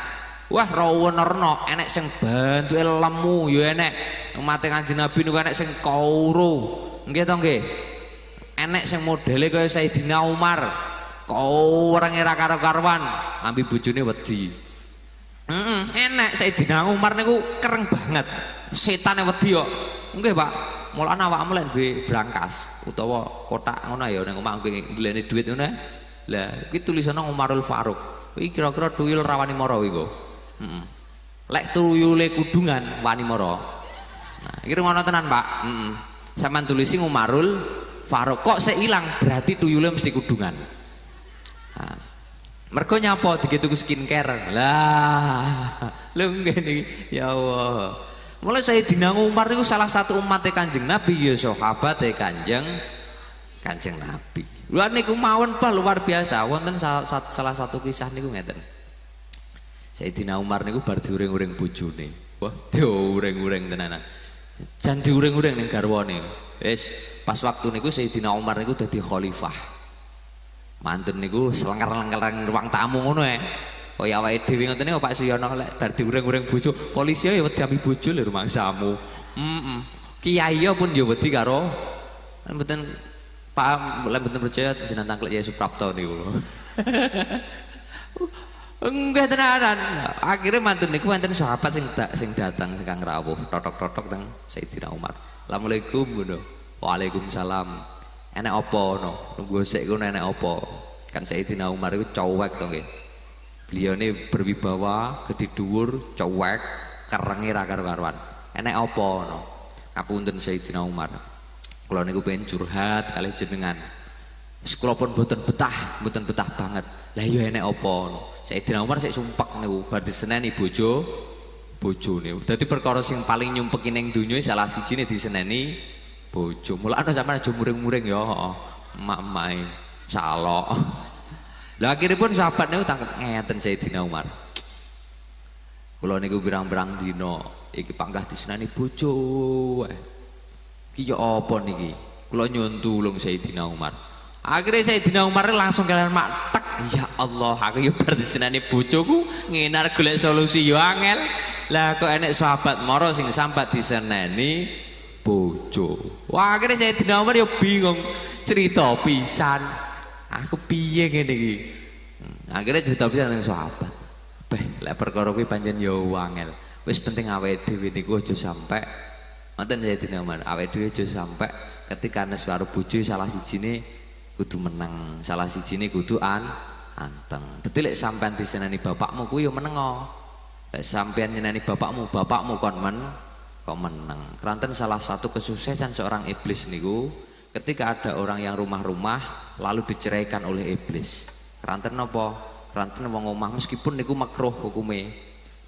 Wah rono-rono enek sing bantuke lemu ya enek. Umat Kanjeng Nabi niku enek sing kauro. Nggih to nggih. Enek sing modele kaya Sayyidina Umar. Kaurang ora karo-karuan, ambi bojone wedi. Enek Sayyidina Umar niku kereng banget. Setane wedi kok. Nggih, Pak. Mulane awakmu lek duwe brankas utawa kotak ngono ya ning omah nglene dhuwit ngono. Lah, iki tulisane Umarul Faruq. Iki kira-kira tuyul rawani mara iki kok. Lek tuyule kudungan wani mara. Nah, iki ngono tenan, Pak. Sampeyan tulisi Umarul Faruq. Kok sik ilang berarti tuyule mesti kudungan. Nah, mergo nyapa diketuku skincare. Lah, lho ngene ya Allah. Mulai Sayyidina Umar itu salah satu umat Kanjeng Nabi ya sahabat Kanjeng Nabi. Luar niku mawon Pak luar biasa. Wonten salah satu kisah niku ngeten. Sayyidina Umar niku bar diuring-uring bojone. Wah, diuring-uring tenanan. Jan diuring-uring ning garwane. Wis pas waktu niku Sayyidina Umar niku dadi khalifah. Mantun niku selengker-lengker ruang tamu ngono kaya awake dhewe ngoten niku Pak Suyono lek bar diureng-ureng bojo, polisi ya wedi ambi bojo lho rumangsamu. Kiai pun ya wedi karo mboten Pak, lek mboten percaya jenengan tangklek Yai Suprapto niku lho. Enggak tenanan. Akhire mantun niku wonten sahabat sing datang sing rawuh, totok-totok teng Sayyidina Umar. Assalamualaikum ngono. Waalaikumsalam. Enek apa no? Nunggu sik ngono enek apa? Kan Sayyidina Umar itu cowek to nggih. Beliau ini berwibawa, gede dhuwur, cowek, kerenge ra karo-karuan. Enek apa no? Ngapunten Sayyidina Umar. Kula niku pengen curhat kalih jenengan. Wis kula pun mboten betah banget. Lah ya enek apa no? Sayyidina Umar sik sumpek niku bar diseneni bojone. Dadi perkara sing paling nyumpeki ning donya salah sijine diseneni bojo. Mulane sampeyan aja muring-muring ya, emak-emake salok. Lah akhiripun sahabat niku tangkep ngeten Sayyidina Umar. Kula niku pirang-pirang dina iki panggah diseneni bojo wae. Iki ya apa niki? Kula nyuwun tulung Sayyidina Umar. Akhirnya Sayyidina Umar langsung kalian mak tek. Ya Allah, aku ya bar diseneni bojoku nginar golek solusi yo angel. Lah kok enek sahabat moro sing sambat diseneni bojo. Wah, akhirnya Sayyidina Umar ya bingung, cerita pisan. Aku piye ngene iki. Akhirnya cerita pisan nang sahabat. Beh, lek perkara kuwi pancen ya wangel. Wis penting awake dhewe niku aja sampe ngoten Sayyidina Umar, awake dhewe aja sampe ketika nes karo bojo salah sijine kudu meneng, salah sijine kudu anteng. Dadi lek sampean diseneni bapakmu kuwi ya meneng. Lek sampean nyeneni bapakmu kon meneng. Keranten salah satu kesuksesan seorang iblis niku ketika ada orang yang rumah-rumah lalu diceraikan oleh iblis. Keranten napa? Keranten wong omah meskipun niku makruh hukume,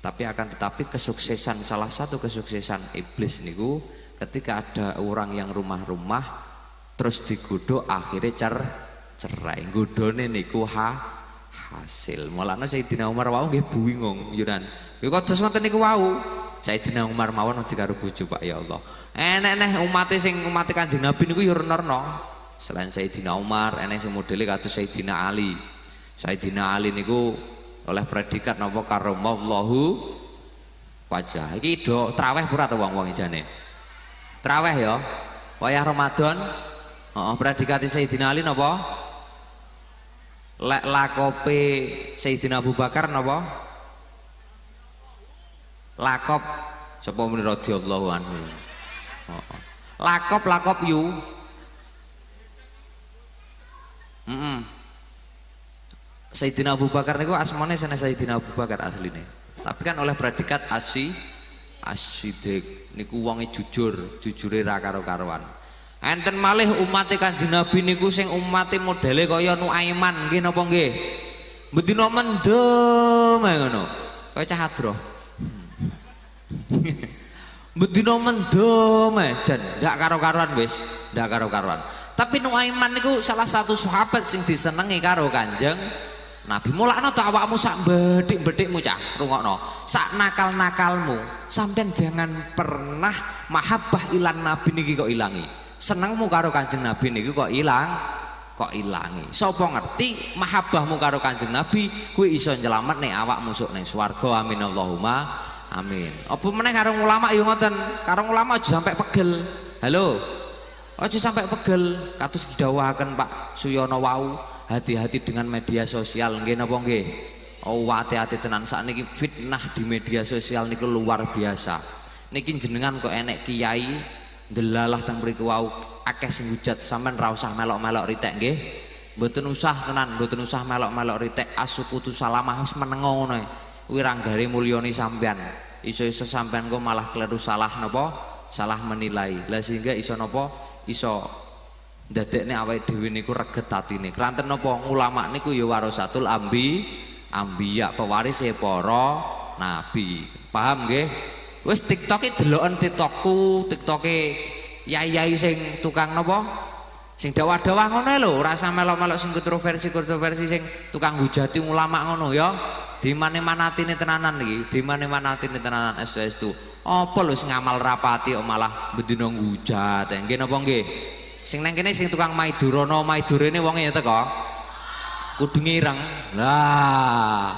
tapi akan tetapi kesuksesan salah satu kesuksesan iblis niku ketika ada orang yang rumah-rumah terus digodho akhirnya cerai. Godhone niku hasil. Mulane Sayyidina Umar wau nggih bingung yuran. Ya kok terus ngoten niku wau. Sayyidina Umar mawon dikaro bojo Pak ya Allah. Enek umat Kanjeng Nabi niku ya renorno. Selain Sayyidina Umar, enek sing modele kados Sayyidina Ali. Sayyidina Ali niku oleh predikat napa karamallahu wajah. Iki do traweh pura to wong-wong jane. Traweh ya. Wayah Ramadan. Heeh, predikate Sayyidina Ali napa? Lek lakope Sayyidina Abu Bakar napa? Lakop sapa men radhiyallahu anhu. Heeh. Lakop yu. Sayyidina Abu Bakar niku asmane sanes Sayyidina Abu Bakar asline. Tapi kan oleh predikat as-siddiq niku wonge jujure ra karo-karoan. Enten malih umat Kanjeng Nabi niku sing umate modele kaya Nuaiman nggih napa nggih? Bedina mendem ae ngono. Kaya cah adroh. Bedina mendem ae jan ndak karo-karoan wis, ndak karo-karoan. Tapi Nuaiman niku salah satu sahabat sing disenengi karo Kanjeng Nabi. Mulakno to awakmu sak bedik-bedikmu cah, rungokno. Sak nakal-nakalmu, sampean jangan pernah mahabbah ilan Nabi niki kok ilangi. Senengmu karo Kanjeng Nabi niki kok ilangi. Sapa ngerti mahabbahmu karo Kanjeng Nabi kuwi iso nyelametne awakmu sok ning swarga. Amin Allahumma amin. Apa meneh karo ulama ya ngoten. Karo ulama aja sampai pegel. Halo. Aja sampai pegel. Kados didhawuhaken Pak Suyono wau. Hati-hati dengan media sosial nggih napa nggih? Oh hati-hati tenan sakniki fitnah di media sosial niku luar biasa. Niki jenengan kok enek kiai ndelalah teng mriku wau akeh sing hujat sampean ra usah melok-melok ritek nggih. Mboten usah tenan, mboten usah melok-melok ritek asukutu salamah wis menengo ngono. Kuwi ra gare mulyane sampean. Iso-iso sampean kok malah kleru salah napa? Salah menilai. Lah sehingga iso napa? Iso ndadekne awake dhewe niku reget atine. Kranten napa ulama niku ya warasatul ambiya, pewarise para nabi. Paham nggih? Wis TikToke deloken TikToke yai-yai sing tukang napa? Sing dakwah-dakwah ngono lho, ora usah melok-melok sing kontroversi sing tukang hujati ulama ngono ya. Dimane-manatine tenanan iki, dimane-manatine tenanan estu. Apa lho sing ngamal rapati kok malah bendina hujat. Nggih napa nggih? Sing nang kene sing tukang maidurana, maidurene wonge ya teko. Kudu ngireng. Lah,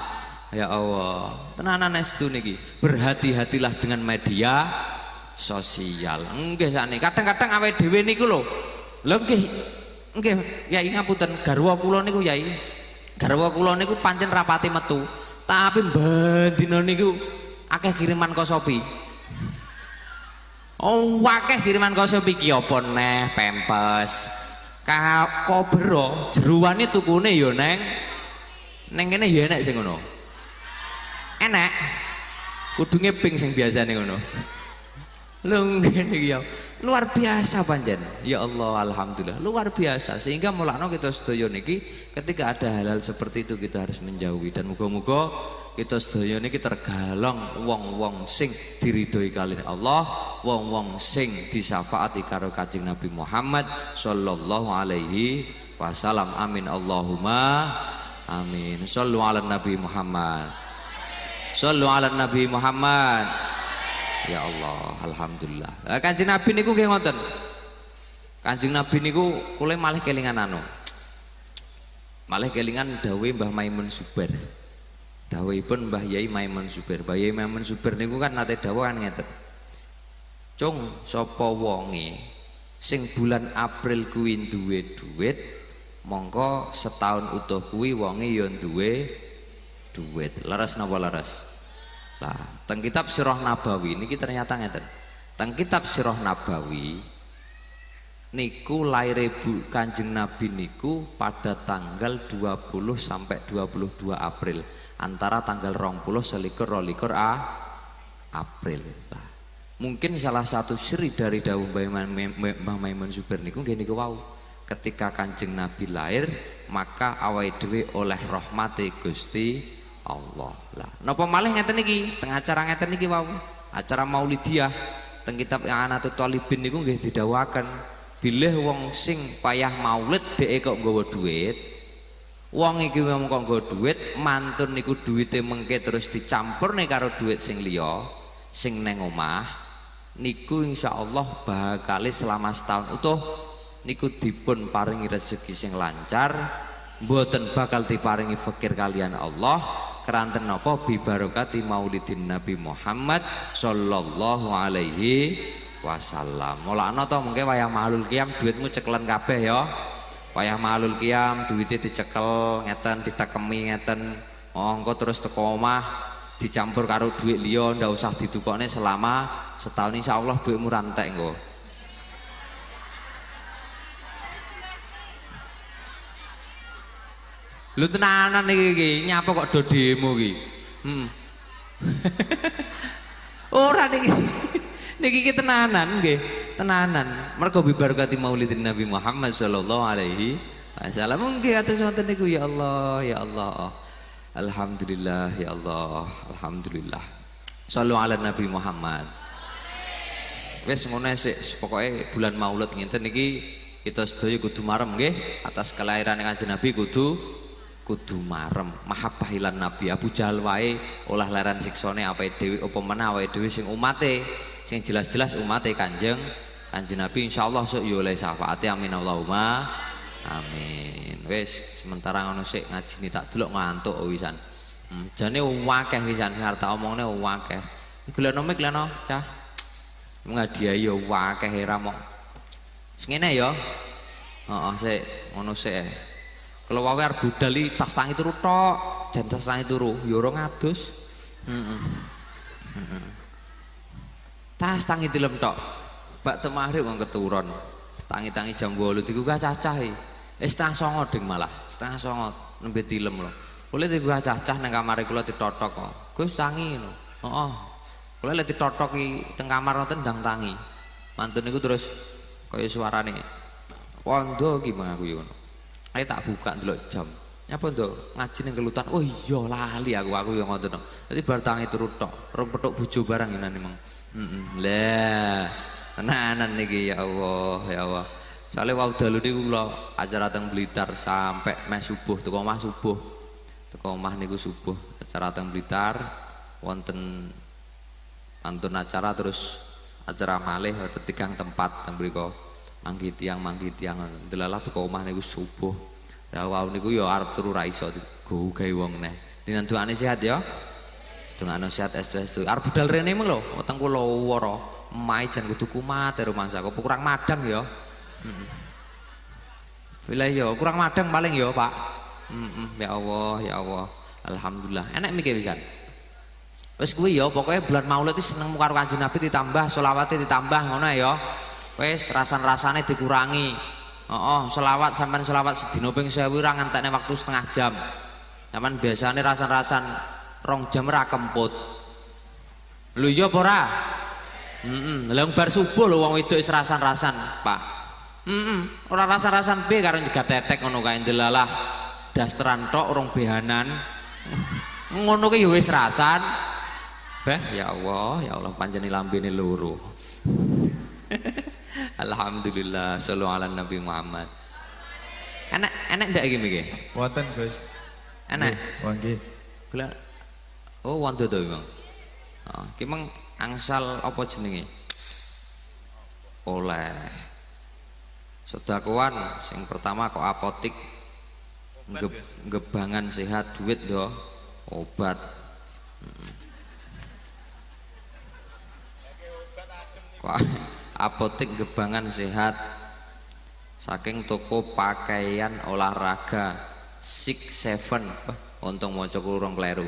ya Allah. Tenanan estu niki. Berhati-hatilah dengan media sosial. Nggih sakniki. Kadang-kadang awake dhewe niku lho. Lho nggih Yai ngapunten, garwa kula niku Yai. Garwa kula niku pancen rapati metu. Tapi bendina niku akeh kiriman kosopi. Oh, akeh kiriman kosopi ki apa neh pempes, Kobero jeruane tukune ya neng kene ya enek sing ngono. Enek. Kudu ngeping sing biasane ngono. Lho ngene iki ya. Luar biasa pancen. Ya Allah, alhamdulillah. Luar biasa sehingga mulakno kita sedaya niki ketika ada hal-hal seperti itu kita harus menjauhi dan muga-muga kita sedaya niki tergalong wong-wong sing diridhoi kalih Allah, wong-wong sing disyafaati karo Kanjeng Nabi Muhammad sallallahu alaihi wasallam. Amin Allahumma amin. Shallu ala Nabi Muhammad. Shallu ala Nabi Muhammad. Ya Allah, alhamdulillah. Kanjeng Nabi niku nggih ngoten. Kanjeng Nabi niku kula malih kelingan anu. Malih kelingan dawuhe Mbah Maimun Zubair. Dawuhipun Mbah Yai Maimun Zubair. Mbah Yai Maimun Zubair niku kan nate dawuh kan ngeten. Cung sapa wonge sing bulan April kuwi duwe duit, mongko setahun utuh kuwi wonge ya duwe duit. Leres napa leres? Lah, teng kitab Sirah Nabawi niki ternyata ngeten. Teng kitab Sirah Nabawi niku laire Kanjeng Nabi niku pada tanggal 20 sampai 22 April. Antara tanggal 20 selikur rolikur April. Nah, mungkin salah satu siri dari dawuh Mbah Maimun Zubair niku nggih niku wau. Ketika Kanjeng Nabi lahir, maka awake dhewe oleh rahmate Gusti Allah. Lah, napa malih ngeten iki? Teng acara ngeten iki wau. Acara Maulidiyah teng kitab I'anatul Thalibin niku nggih didhawuhaken, bilih wong sing payah maulid dheke kok nggawa duit. Wong iki memang kok nggo duit, mantun niku duwite mengke terus dicampurne karo duit sing liya, sing neng omah, niku insyaallah bakal selama setahun utuh niku dipun paringi rezeki sing lancar, mboten bakal diparingi fakir kalian Allah, keranten napa bi barokati Maulidin Nabi Muhammad sallallahu alaihi wasallam. Mulane to mengke wayah Maulul Qiyam duitmu cekelen kabeh ya. Wayah Maulul Qiyam duwite dicekel ngeten ditekemi ngeten. Oh engko terus teko omah dicampur karo duit liya ndak usah ditukokne selama setahun insyaallah duitmu rantek engko. Lu tenanan iki nyapa kok do demo iki. Ora niki. Niki tenanan nggih, tenanan. Mergo bibarokati Maulidin Nabi Muhammad sallallahu alaihi wasallam. Nggih atus wonten niku ya Allah, ya Allah. Alhamdulillah ya Allah, alhamdulillah. Shallu ala Nabi Muhammad. Wis ngono sik, pokoke bulan Maulid ngenten iki kita sedaya kudu marem nggih atas kelahiran Kanjeng Nabi kudu marem. Mahabbah ilan Nabi. Abu Jahal wae olah laran siksane awake dhewe apa meneh awake dhewe sing umate. Sing jelas-jelas umate Kanjeng Nabi insyaallah sok yo oleh syafaate amin Allahumma amin. Wis sementara ngono sik ngajine tak delok ngantuk wisan. Jane akeh wisan sing arep tak omongne akeh. Geleno mik leno cah. Ngadiahi yo akeh era mok. Sing ngene ya. Heeh sik ngono sik. Kalau wae arep budal tas tangi turu tok, jan tas tangi turu yo ora ngadus. Tas tangi dilem tok. Bak temarip wong keturun. Tangi-tangi jam 8 digugah cacah e. Setengah 9 ding malah. Setengah 9 nembe dilem lho. Kula digugah cacah nang kamare kula ditotok kok. Gus tangi ngono. Heeh. Kula lek ditotok ki teng kamar wonten ndang tangi. Mantun niku terus kaya suarane. Wondo ki bang aku yo ngono. Ayo tak buka ndelok jam. Nyapa nduk ngaji ning kelutan. Oh iya lali aku yo ngoten. Dadi bar tangi turu tok. Rong petuk bojo barang ngene mong. Lah tenanan niki ya Allah ya Allah. Soale wau dalu niku kula acara teng Blitar sampai meh subuh teko omah subuh. Teko omah niku subuh acara teng Blitar wonten antun acara terus acara malih wonten tigang tempat teng mriku. Mangki tiang delalah teko omah niku subuh. Lah wau niku ya arep turu ra iso gawe wong neh. Dinandukane sehat ya. Dongane sehat estu-estu. Arep budal rene mung lho, weteng kula wara. Mae jan kudu kumat rumangsa. Kok kurang madang ya. Bila ya kurang madang paling ya, Pak. Ya Allah, ya Allah. Alhamdulillah. Enak mikir pisan. Wis kuwi ya, pokoknya bulan Maulid iki seneng karo Kanjeng Nabi ditambah selawate ditambah ngono ya. Wis rasan-rasane dikurangi. selawat sampean selawat sedina ping 1000 ora ngantekne waktu setengah jam. Sampean biasane rasan-rasan 2 jam ra kemput. Lho iya apa ora? Lha bar subuh lho wong wedok wis rasan-rasan, Pak. Ora rasan-rasan piye karo njegat tetek ngono kae ndelalah. Dasteran tok urung behanan. Ngono ki ya wis rasan. Ya Allah panjenengan lambene loro. Alhamdulillah sallu ala Nabi Muhammad. Enak ndak iki mriki? Wonten Gus. Enak. Oh nggih. Oh wonten to Bang. Ki meng angsal apa jenenge? Oleh sedakuan sing pertama kok apotik gebangan sehat duit do obat. Kok apotik gebangan sehat saking toko pakaian olahraga 67 untung maca kurang kleru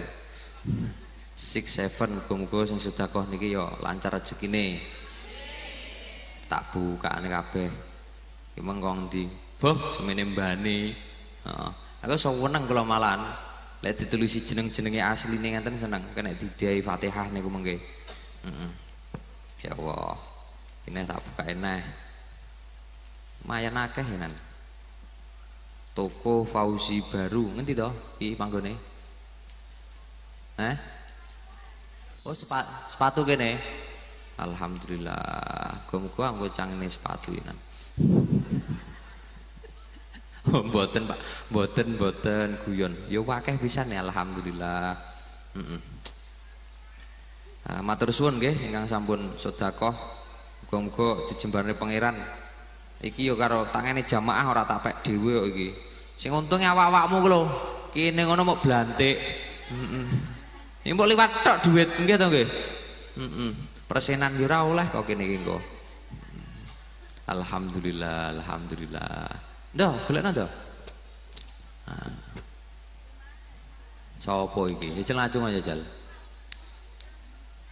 67 muga-muga sing sedekah niki ya lancar rezekine tak bukane kabeh iki mengkong ndi boh semene mbane aku seneng kula malahan lek ditulis jeneng-jenenge asline ngenten seneng kena didiai Fatihah niku mengke ya Allah ini tak buka eneh lumayan akeh enan toko Fauzi Baru ngendi to iki panggone oh sepatu kene alhamdulillah muga-muga anggo cangene sepatu enan mboten Pak mboten guyon ya akeh pisan ya alhamdulillah matur suwun nggih ingkang sampun sedekah muga-muga dijembarne pangeran iki ya karo tangene jamaah ora tak pek dhewe kok iki sing untunge awak-awakmu ku lho kene ngono mok blantik iki mbok liwat tok dhuwit nggih to nggih persenan yo ora oleh kok kene iki engko alhamdulillah ndoh golekno ndoh sapa iki jajal acung aja jajal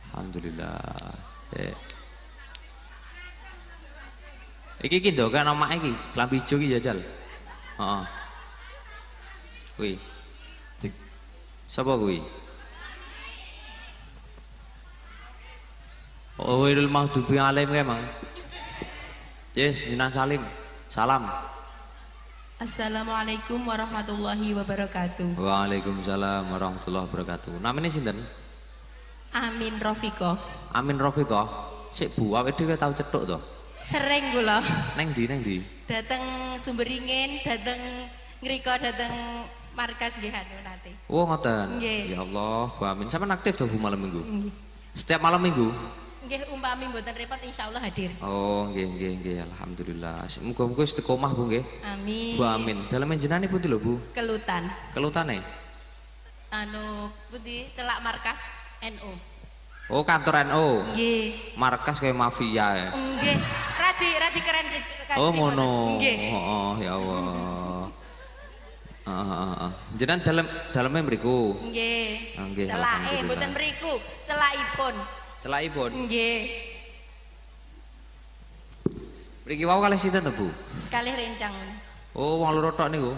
alhamdulillah iki ndok kan omake iki klambi ijo iki jajal heeh kuwi sapa kuwi oh Wirul Maghdubi Alaihim emang yes jinan salam Assalamualaikum warahmatullahi wabarakatuh. Waalaikumsalam warahmatullahi wabarakatuh. Namanya sinten? Amin Rofiko. Amin Rofiko. Sik Bu, awake dhewe tau cethuk to? Sering kula. Neng ndi? Dateng Sumberingin, dateng ngriko, dateng markas nggih anu nate. Oh ngoten. Nggih. Ya Allah, Bu Amin. Sampeyan aktif to Bu malam Minggu? Nggih. Setiap malam Minggu? Nggih umpami mboten repot insyaallah hadir. Oh, nggih alhamdulillah. Muga-muga istiqomah Bu nggih. Amin. Bu Amin. Dalem jenengan pundi lho Bu? Kelutan. Kelutane? Anu pundi celak markas NU. Oh, kantor NU. Nggih. Markas kayak mafia ya. Nggih. Radi keren. Oh, ngono. Nggih. Oh, ya Allah. Jenengan daleme mriku. Nggih. Nggih. Celake mboten mriku, celakipun. Celakipun. Nggih. Mriki wau kalih sinten to, Bu? Kalih rencang. Oh, wong loro tok niku.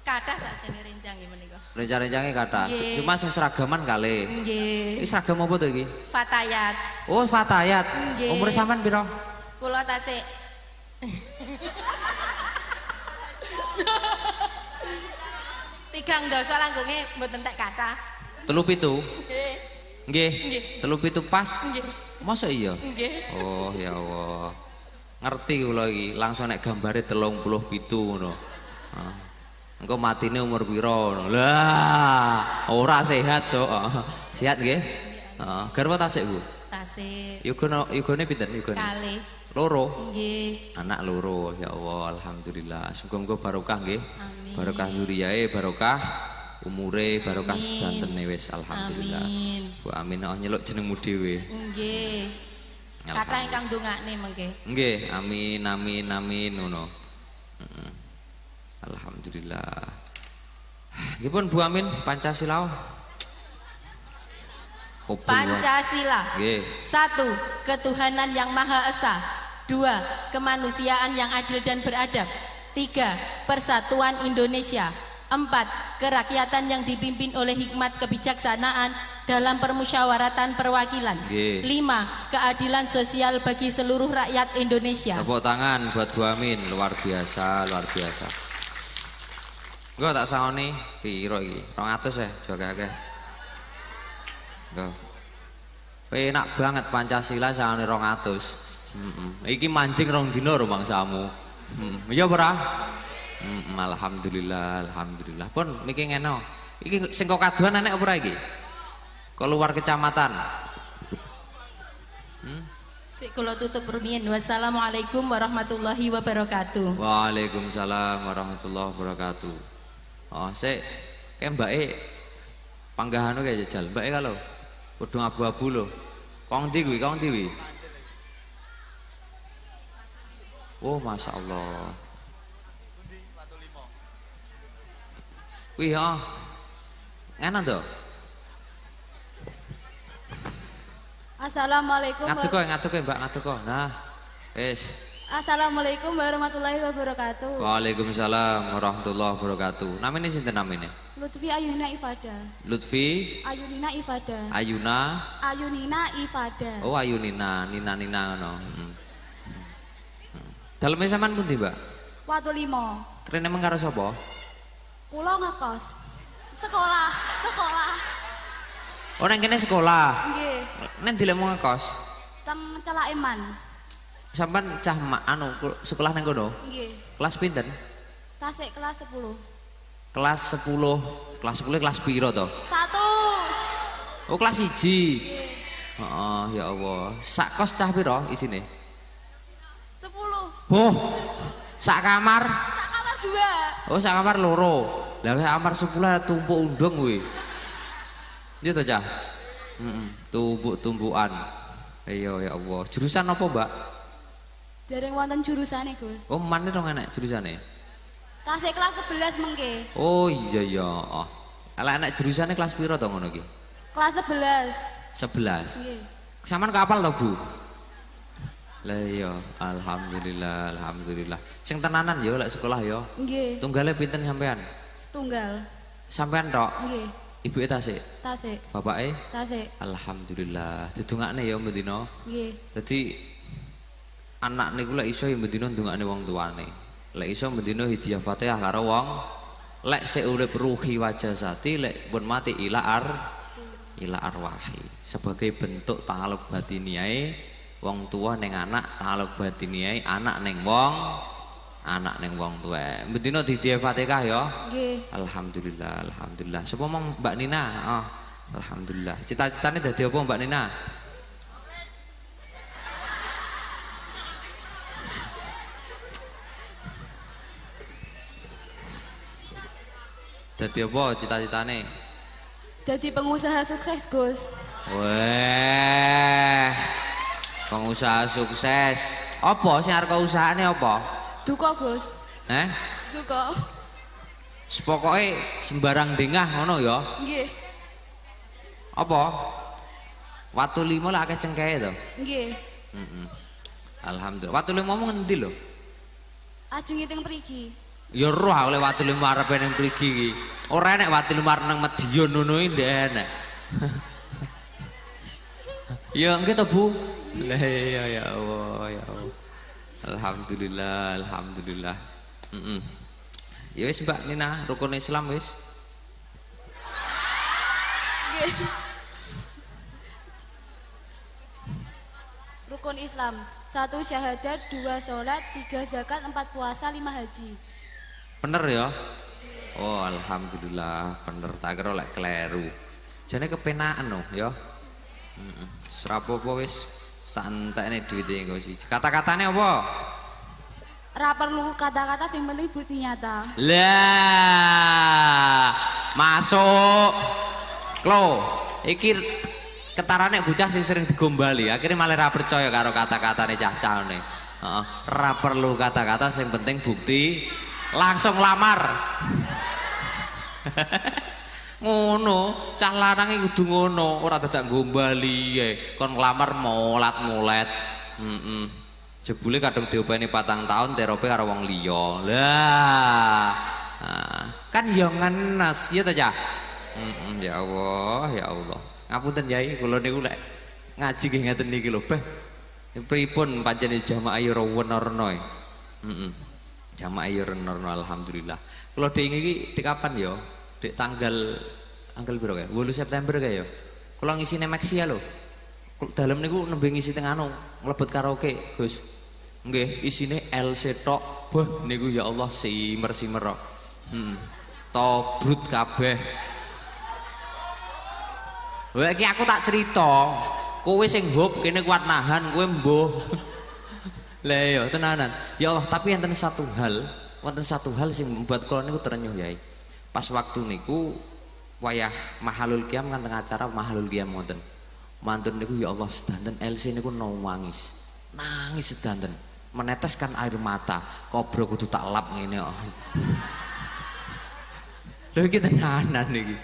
Kathah sakjane rencang nggih menika. Rencang-rencange kathah. Nggih. Cuma sing seragaman kalih. Nggih. Iki seragam apa to iki? Fatayat. Oh, Fatayat. Nggih. Umure sampean pira? Kula tasik. Tigang dosa langkunge mboten tek kathah. 37. Nggih. Nggih. 37 pas. Nggih. Masa iya? Nggih. Oh, ya Allah. Ngerti kula iki, langsung nek gambare 37 ngono. Engko matine umur pira ngono. Lah, ora sehat, Sok. Sehat nggih? Heeh. Garwa tasik, Bu? Tasik. Yugone pinten yugone? Kalih. Loro. Nggih. Anak loro, ya Allah, alhamdulillah. Muga-muga barokah nggih. Amin. Barokah zuriyae, barokah umure, barokah sedantene wis alhamdulillah. Amin. Bu Amin nyeluk jenengmu dhewe. Nggih. Kathah ingkang ndongakne mengke. Nggih, amin ngono. Alhamdulillah. Nggih pun Bu Amin Pancasila. Pancasila. Nggih. 1. Ketuhanan yang Maha Esa. 2. Kemanusiaan yang adil dan beradab. 3. Persatuan Indonesia. 4. Kerakyatan yang dipimpin oleh hikmat kebijaksanaan dalam permusyawaratan perwakilan. 5. Keadilan sosial bagi seluruh rakyat Indonesia. Tepuk tangan buat Bu Amin, luar biasa, luar biasa. Gue tak sangoni piro iki? 200 ya, juga akeh. Gue enak banget Pancasila sangoni 200. Iki mancing rong dino rumangsamu. Iya ora? Alhamdulillah, alhamdulillah. Pun niki ngeno. Iki sing kok kaduan enek apa ora iki? Keluar kecamatan. Sik kula tutup rumiyin. Wassalamualaikum warahmatullahi wabarakatuh. Waalaikumsalam warahmatullahi wabarakatuh. Oh, sik mbake panggahane kaya jajal. Mbake kalau udung abu-abu lho. Kong ndi kuwi? Kong ndi kuwi? Oh, masyaallah. Kuwi ha. Ngono to? Assalamualaikum. Ngaduk Mbak, ngaduk. Nah, wis. Assalamualaikum warahmatullahi wabarakatuh. Waalaikumsalam warahmatullahi wabarakatuh. Namine sinten namine? Lutfi Ayunina Ifada. Lutfi Ayunina Ifada. Ayunina Ifada. Oh, Ayunina, Nina ngono. Daleme sampean pundi, Mbak? Watu 5. Keren emang karo sapa? Kula ngekos. Sekolah. Oh, nang kene sekolah. Nggih. Nek dilemu ngekos. Teng Celak Iman. Sampean cah anu sekolah nang kono? Nggih. Kelas pinten? Tasik kelas 10. Kelas 10. Kelas 10 kelas piro to? 1. Oh, kelas 1. Heeh, ya Allah. Sak kos cah piro isine? 10. Oh. Sak kamar? Sak kamar 2. Oh, sak kamar loro. Lah kamar 10 tumpuk undung kuwi. Iya to, Cah? Tumpuk-tumpukan. Iya ya Allah. Jurusan apa, Mbak? Dereng wonten jurusane, Gus. Oh, mane dong enak jurusane. Tasik kelas 11 mengke. Oh iya ya. Oh. Ala enak jurusane kelas piro to ngono iki? Kelas 11. 11. Nggih. Sampeyan kapal to, Bu? Lah iya, alhamdulillah, alhamdulillah. Sing tenanan ya lek sekolah ya. Nggih. Tunggale pinten sampean? Setunggal. Sampean tok? Nggih. Ibuke tasik. Tasik. Bapake? Tasik. Alhamdulillah. Didongakne ya mendina. Nggih. Dadi anak niku lek iso ya mendina ndongakne wong tuane. Lek iso mendina hidayah Fatihah karo wong. Lek sik urip ruhi wajah sati, lek pun mati ila arwahi. Sebagai bentuk ta'aluk batiniae wong tua ning anak, ta'aluk batiniae anak ning wong tuwa. Mendina hidayah Fatihah ya. Nggih. Alhamdulillah, alhamdulillah. Sapa mong Mbak Nina? Oh, alhamdulillah. Cita-citane dadi apa Mbak Nina? Dadi apa cita-citane? Jadi pengusaha sukses, Gus. Weh. Pengusaha sukses. Apa sing arep usahane apa? Duka, Gus. Duka. Pokoke sembarang dengah ngono ya. Nggih. Apa? Watu 5 lek akeh cengkehe to. Nggih. Alhamdulillah. Watu 5 mau ngendi lho? Ajeng teng mriki. Ya roh oleh watu 5 arepe ning mriki iki. Ora enek watu 5 nang Medion ngono iki ndek enek. Ya nggih to, Bu. Lah iya ya Allah, ya Allah. Alhamdulillah, alhamdulillah. Ya wis Mbak Nina, rukun Islam wis. Nggih. Rukun Islam. 1 syahadat, 2 sholat, 3 zakat, 4 puasa, 5 haji. Bener ya? Oh, alhamdulillah, bener. Tak kira lek kleru. Jane kepenaan no, ya. Serapopo wis tak entekne duwite engko siji. Kata-katane apa? Ra perlu kata-kata sing penting bukti nyata. Lah, masuk. Klo, iki ketarane bocah sing sering digombali, akhirnya malah ra percaya karo kata-katane cah-cahne. Heeh, ra perlu kata-kata sing penting bukti, langsung lamar. Ngono, cah lanang iki kudu ngono, ora dadak gombali ae. Kon nglamar molat-molet. Jebule kadung diopeni 4 tahun terope karo wong liya. Lah. Kan ya ngenes ya ta Cah. Ya Allah, ya Allah. Ngapunten Yai, kula niku lek ngaji nggih ngeten niki lho, Beh. Pripun pancen jamaah ya wenerno. Jamaah ya wenerno alhamdulillah. Kula dek iki dek kapan ya? Dek tanggal piro kae? 8 September kae ya. Kula ngisine Maxia lho. Dalem niku nembe ngisi teng anu, mlebet karaoke, Gus. Nggih, isine LC tok. Bah niku ya Allah simer-simer kok. Tobrut kabeh. Lha iki aku tak cerita, kowe sing hop kene kuat nahan, kowe mbuh. Lah ya tenanan. Ya Allah, tapi wonten satu hal sing membuat kula niku terenyuh Yai. Pas waktu niku wayah Mahalul Qiyam kan teng acara Mahalul Qiyam wonten. Mantun niku ya Allah sedanten LC niku nangis. Nangis sedanten. Meneteskan air mata. Kobro kudu tak lap ngene kok. Lha iki tenanan niki.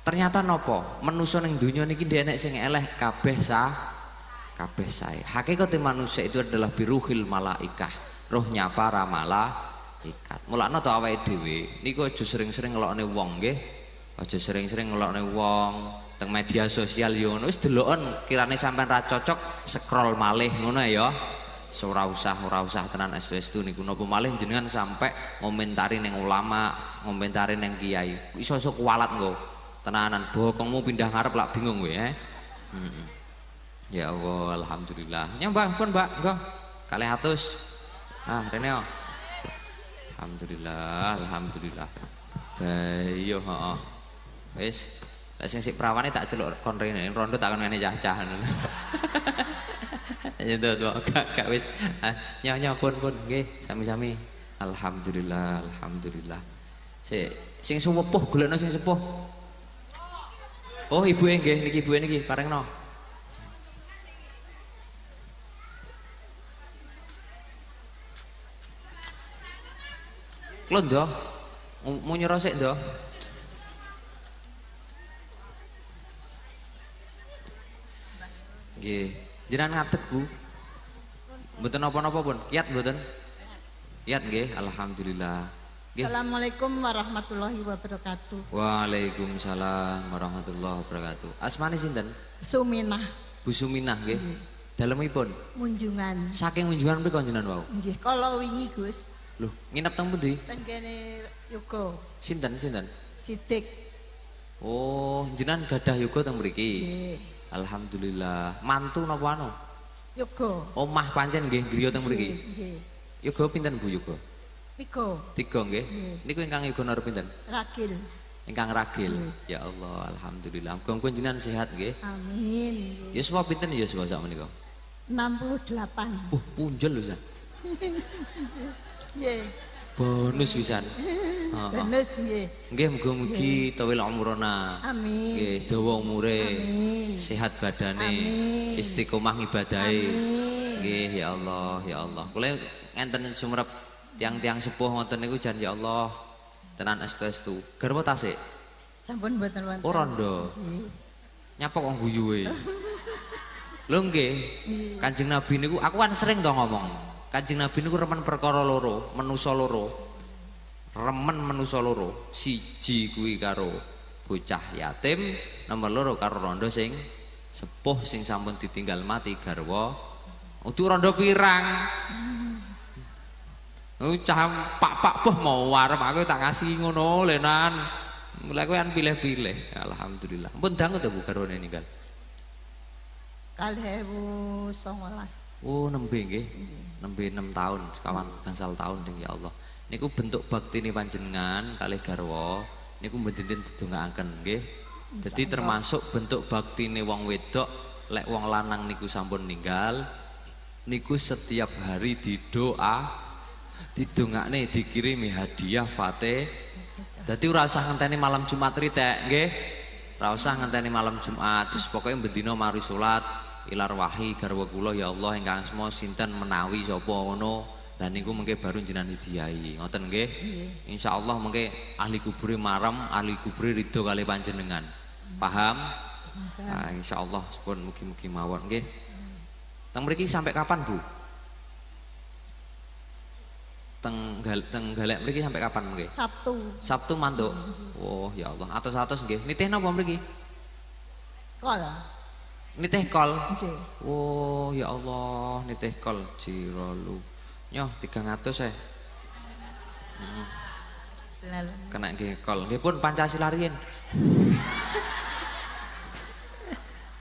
Ternyata nopo? Manusa ning donya niki ndek enek sing eleh kabeh sae. Hakikate manusia itu adalah biruhil malaikah. Rohnya para malaikat. Mulane to awake dhewe niku aja sering-sering ngelokne wong nggih. Aja sering-sering ngelokne wong teng media sosial yo ngono wis deloken kirane sampean ra cocok scroll malih ngono ya. Ora usah tenan estu niku napa malih jenengan sampai ngomentari ning ulama, ngomentari ning kiai. Iso-iso kualat engko. Tenanan bokongmu pindah ngarep lak bingung kowe Ya Allah alhamdulillah. Ya Mbak pun Mbak engko 200. Rene yo. Alhamdulillah. Bayo heeh. Wis lek sing sik prawane tak celuk kon rene rondo tak kon ngene cah-cah. Ya tuh gak wis. Nyonya pun nggih sami-sami. Alhamdulillah. Sing sepuh golekno sing sepuh. Oh ibuke nggih niki ibuke niki parengno. Klon ndo. Mau nyerah sik ndo. Nggih, jenengan ngadeg Bu. Mboten napa-napa pun, kiat mboten? Kiat nggih, alhamdulillah. Nggih. Assalamualaikum warahmatullahi wabarakatuh. Waalaikumsalam warahmatullahi wabarakatuh. Asmane sinten? Suminah. Bu Suminah nggih. Dalemipun? Munjungan. Saking munjungan mriko jenengan wau? Nggih, kala wingi Gus. Loh, nginep teng pundi? Teng kene yoga. Sinten? Sidik. Oh, jenengan gadah yoga teng mriki. Nggih. Alhamdulillah. Mantu napa anu? Yoga. Omah pancen nggih griya teng mriki. Nggih. Yoga pinten Bu yoga? 3. 3 nggih. Niku ingkang yoga nara pinten? Ragil. Ingkang ragil. Ya Allah, alhamdulillah. Muga-muga jenengan sehat nggih. Amin. Yuswa pinten yuswa sak menika? 68. Punjul lho San. Nggih. Bonus wisan. Bonus nggih. Nggih muga-mugi tawil umrona. Amin. Nggih dawa umure. Amin. Sehat badane. Amin. Istiqomah ibadahe. Amin. Nggih ya Allah. Kula enten sumrep tiang-tiang sepuh ngoten niku jan ya Allah. Tenan estu-estu. Garwa tasik. Sampun mboten wonten. Oh rondo. Nggih. Nyapa kok guyuhe. Lho nggih. Kanjeng Nabi niku aku kan sering to ngomong. Kanjeng Nabi niku remen perkara loro, manusa loro. Remen manusa loro. Siji kuwi karo bocah yatim, nomor loro karo rondo sing sepuh sing sampun ditinggal mati garwa. Udu rondo pirang. Cah pak boh mau warem aku tak ngasih ngono lenan. Mulai kowe kan pilih-pilih. Alhamdulillah. Ampun dangu to Bu garwane ninggal. 2019. Oh nembe nggih. Nembe 6 tahun, sekawan gangsal tahun ning ya Allah. Niku bentuk baktine panjenengan kalih garwa niku mboten didongaaken nggih. Dadi termasuk bentuk baktine wong wedok lek wong lanang niku sampun ninggal niku setiap hari didongakne dikirimi hadiah fate. Dadi ora usah ngenteni malam Jumat ritek nggih. Ora usah ngenteni malam Jumat. Wis pokoke bendina mari salat ilar wahi garwa kula ya Allah ingkang asma sinten menawi sapa ngono. Lah niku mengke baru jenengan hadiahi. Ngoten nggih. Insyaallah mengke ahli kubure maram, ahli kubure ridho kali panjenengan. Paham? Nah, insyaallah pun mugi-mugi mawon nggih. Teng mriki sampai kapan Bu? Tenggalek mriki sampai kapan nggih? Sabtu. Sabtu mantuk. Oh ya Allah, atus-atus nggih. Nitih napa mriki? Kol. Nitih kol. Nggih. Oh ya Allah, nitih kol Jiralu. Nyoh 300 Kena nggih kol. Nggih pun Pancasila riyin.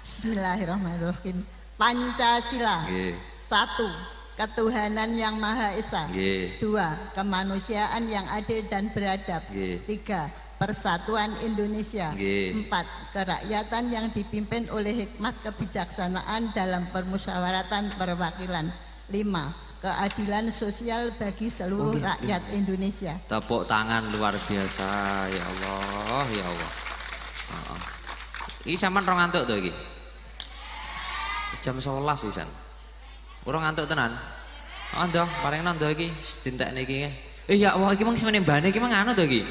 Bismillahirrahmanirrahim. Pancasila. Nggih. 1. Ketuhanan yang Maha Esa. Nggih. 2. Kemanusiaan yang adil dan beradab. Nggih. 3. Persatuan Indonesia. Nggih. 4. Kerakyatan yang dipimpin oleh hikmat kebijaksanaan dalam permusyawaratan perwakilan. 5. Keadilan sosial bagi seluruh rakyat Indonesia. Tepuk tangan luar biasa, ya Allah, ya Allah. Iki sampean rong ngantuk to iki? Jam 11 wisan. Urung ngantuk tenan. Oh ndoh, paring nang ndoh iki sedentekne iki. Ya Allah, iki mung semene mbane iki mung anu to iki.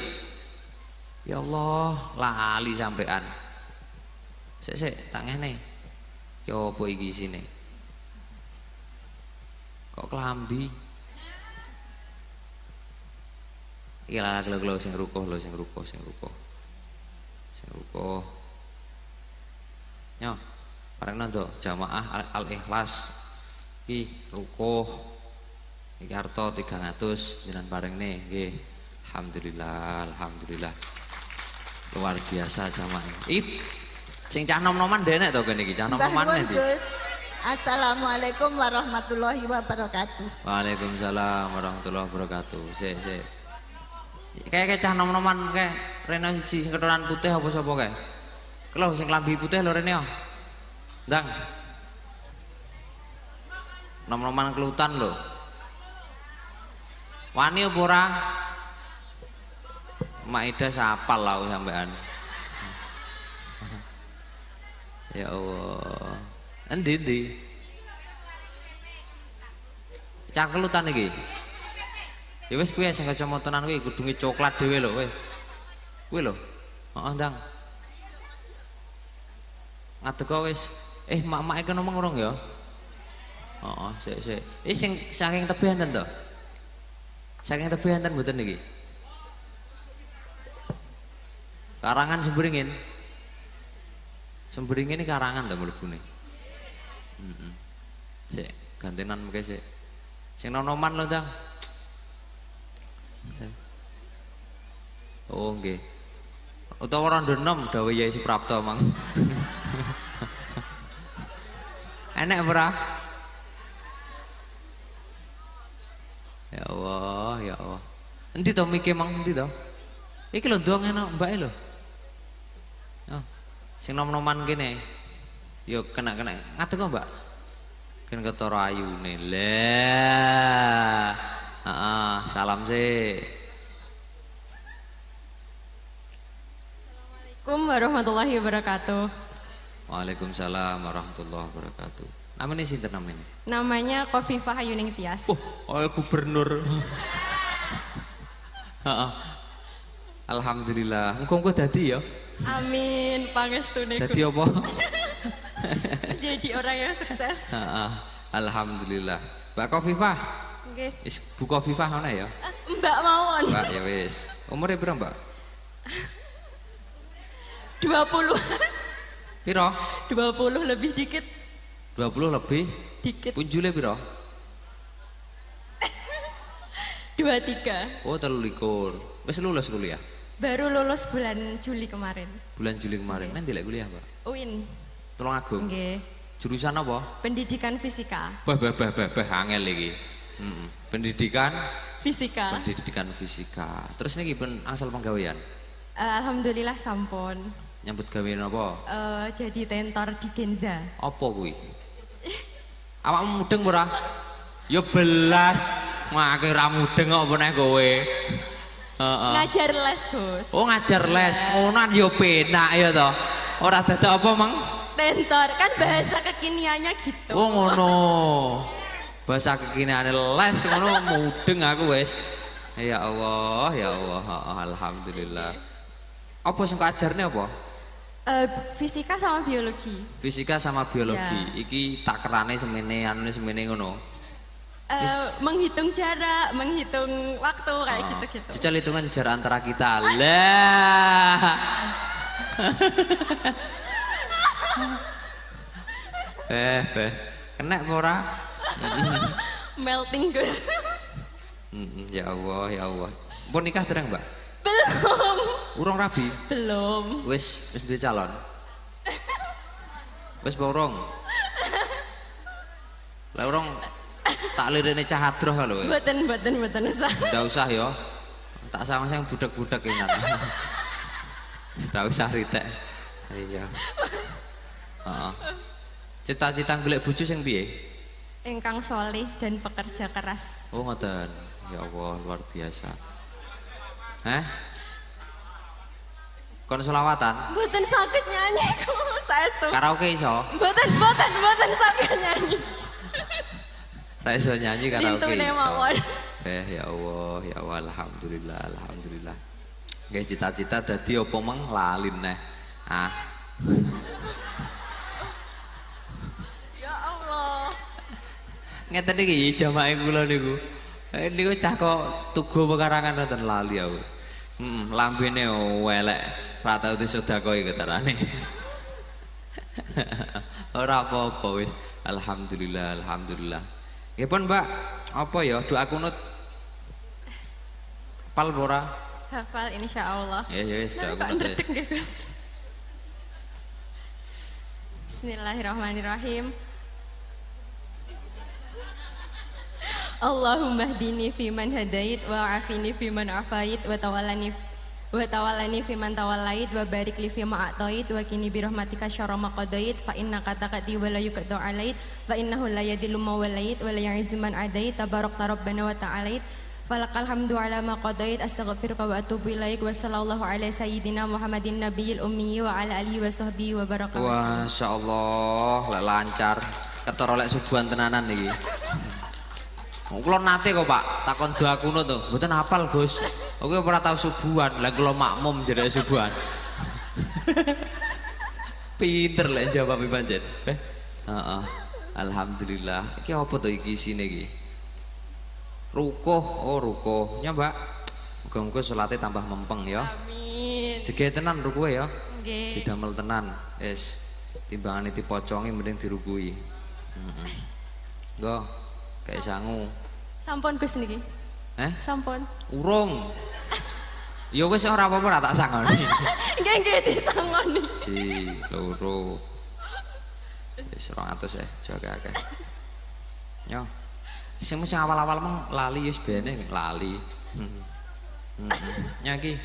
Ya Allah, lali sampean. Sik tak ngene. Ki opo iki isine? Kok kelambi? Iki lah gelo-gelo sing rukuh lho, sing rukuh. Nyo, pareng nando jamaah Al-Ikhlas. Iki rukuh. Iki harta 300 jenengan parengne nggih. Alhamdulillah. Luar biasa jamaah. Sing cah nom-noman denek to kene iki, cah nom-noman ndi? Assalamualaikum warahmatullahi wabarakatuh. Waalaikumsalam warahmatullahi wabarakatuh. Sik. Kayak cah nom-noman kayak rene siji sing ketoran putih apa sapa kae? Kelo sing klambi putih lho rene yo. Ndang. Nom-noman kelutan lho. Wani apa ora? Maida sapal lah sampean. Ya Allah. Endi? Cah kelutan iki. Ya wis kuwi sing kacamotanan kuwi kudunge coklat dhewe lho kowe. Kuwi lho. Heeh, Ndang. Ngadeg wis. Mak-mak iki ngomong urung ya? Heeh, sik. Sing saking tebih enten to? Saking tebih enten mboten iki? Karangan Semberingin. Semberingin ini karangan to mlebune. Sik, gantenan mengke sik. Sing nonoman lho, Ndang. Oh, nggih. Utawa rondo nom dawuh Yai Suprapto mang. Enek ora? Ya Allah. Endi to mike mang endi to? Iki lho ndong enak mbake lho. Oh, sing nom-noman kene. Yo kena ngadeg kok, Mbak. Ken ketara ayune. Lah. Heeh, salam sih. Assalamualaikum warahmatullahi wabarakatuh. Waalaikumsalam warahmatullahi wabarakatuh. Namanya sinten namanya? Namanya Khofifah Yuning Tias. Oh, gubernur. Heeh. Alhamdulillah. Engko dadi ya. Amin, pangestune. Dadi apa? Jadi orang yang sukses. Alhamdulillah. Mbak Khofifah. Nggih. Wis Bu Khofifah ana ya? Mbak mawon. Mbak ya wis. Umure pira, Mbak? 20. Pira? 20 lebih dikit. 20 lebih Dikit. Punjule pira? 23. Oh, 23. Wis lulus kuliah. Baru lulus bulan Juli kemarin. Bulan Juli kemarin. Nanti lek kuliah, Mbak? UIN. Tulungagung. Nggih. Jurusan apa? Pendidikan fisika. Bah angel iki. Pendidikan Fisika. Terus niki pun asal penggawean. Alhamdulillah sampun. Nyambut gawean apa? Jadi tentor di Genza. Apa kuwi? Awakmu mudeng ora? Ya belas. Ngake ra mudeng kok apa neh kowe. Ngajar les, Bos. Oh, ngajar les. Ngono ya penak ya to. Ora dadak apa, Mang? Tentor kan bahasa kekiniannya gitu. Oh, ngono. Bahasa kekiniane les ngono mudeng aku wis. Ya Allah, alhamdulillah. Apa sing kajarne apa? Fisika sama biologi. Fisika sama biologi. Ya. Iki takerane semene anune semene ngono. Menghitung jarak, menghitung waktu kayak gitu-gitu. Jajal hitungan jarak antara kita. Lah. Kena ora? Melting Gus. Ya Allah, ya Allah. Pun nikah dereng, Mbak? Belum. Urung rabi? Belum. Wis duwe calon? Wis borong. Lah urung tak lirene cah adroh lho. Mboten usah. Ndak usah ya. Tak sama sing budak-budak enak. Ndak usah ritek. Iya. Heeh. Cita-cita golek bojo sing piye? Ingkang solih dan pekerja keras. Oh ngoten. Ya Allah, luar biasa. Kon selawatan? Mboten saged nyanyi saestu. Karaoke iso? Mboten saged nyanyi. Ra iso nyanyi karaoke Intune iso. mawon. Ya Allah, ya Allah, alhamdulillah, alhamdulillah. Nggih cita-cita dadi apa meng lalin neh. Ya Allah. Ngeten iki jamaah kula niku. Niku cah kok tugu pekarangan wonten lali aku. Lambene elek, ra tau disedakoi ketarane. Ora apa-apa wis. Alhamdulillah, alhamdulillah. Nggih pun Mbak, apa ya doa kunut? Hafal ora? Hafal insyaallah. Ya wis doa kunut. Bismillahirrahmanirrahim. Allahumma hdini fiman hadait wa afini fiman afait wa tawallani fiman tawallait wa barik li fima a'tait wa qini bi rahmatika syarra ma qadait fa innaka taqdi wa la yuqda alait fa innahu la yadillu ma walait wa la yu'izzu man adait tabarakta rabbana wa ta'alait falakal hamdu ala ma qadait astaghfiruka wa atubu ilaik wa sallallahu ala sayyidina Muhammadin nabiyil ummi wa ala alihi wa sahbihi wa baraka. Masyaallah, lek lancar. Ketara lek subuhan tenanan iki. Kula nate kok Pak, takon doa kunut to. Mboten hafal, Gus. Oke ora tau subuhan, lah kula makmum jere subuhan. Pinter lek jawab pancen. Heeh. Alhamdulillah. Iki apa to iki isine iki? Rukuh, oh rukuh. Ya, Mbak. Muga-muga salate tambah mempeng ya. Amin. Sedege tenan rukuhe ya. Nggih. Didamel tenan. Timbangane dipocongi mending dirukui. Nggo, kayak sangu. Sampun Gus niki. Sampun. Urung. Ya wis ora apa-apa ora tak sangoni. Nggih disangoni. Ji, loro. Wis 200 jaga akeh. Yo. Sing awal-awal meng lali wis bene lali. Nyaki.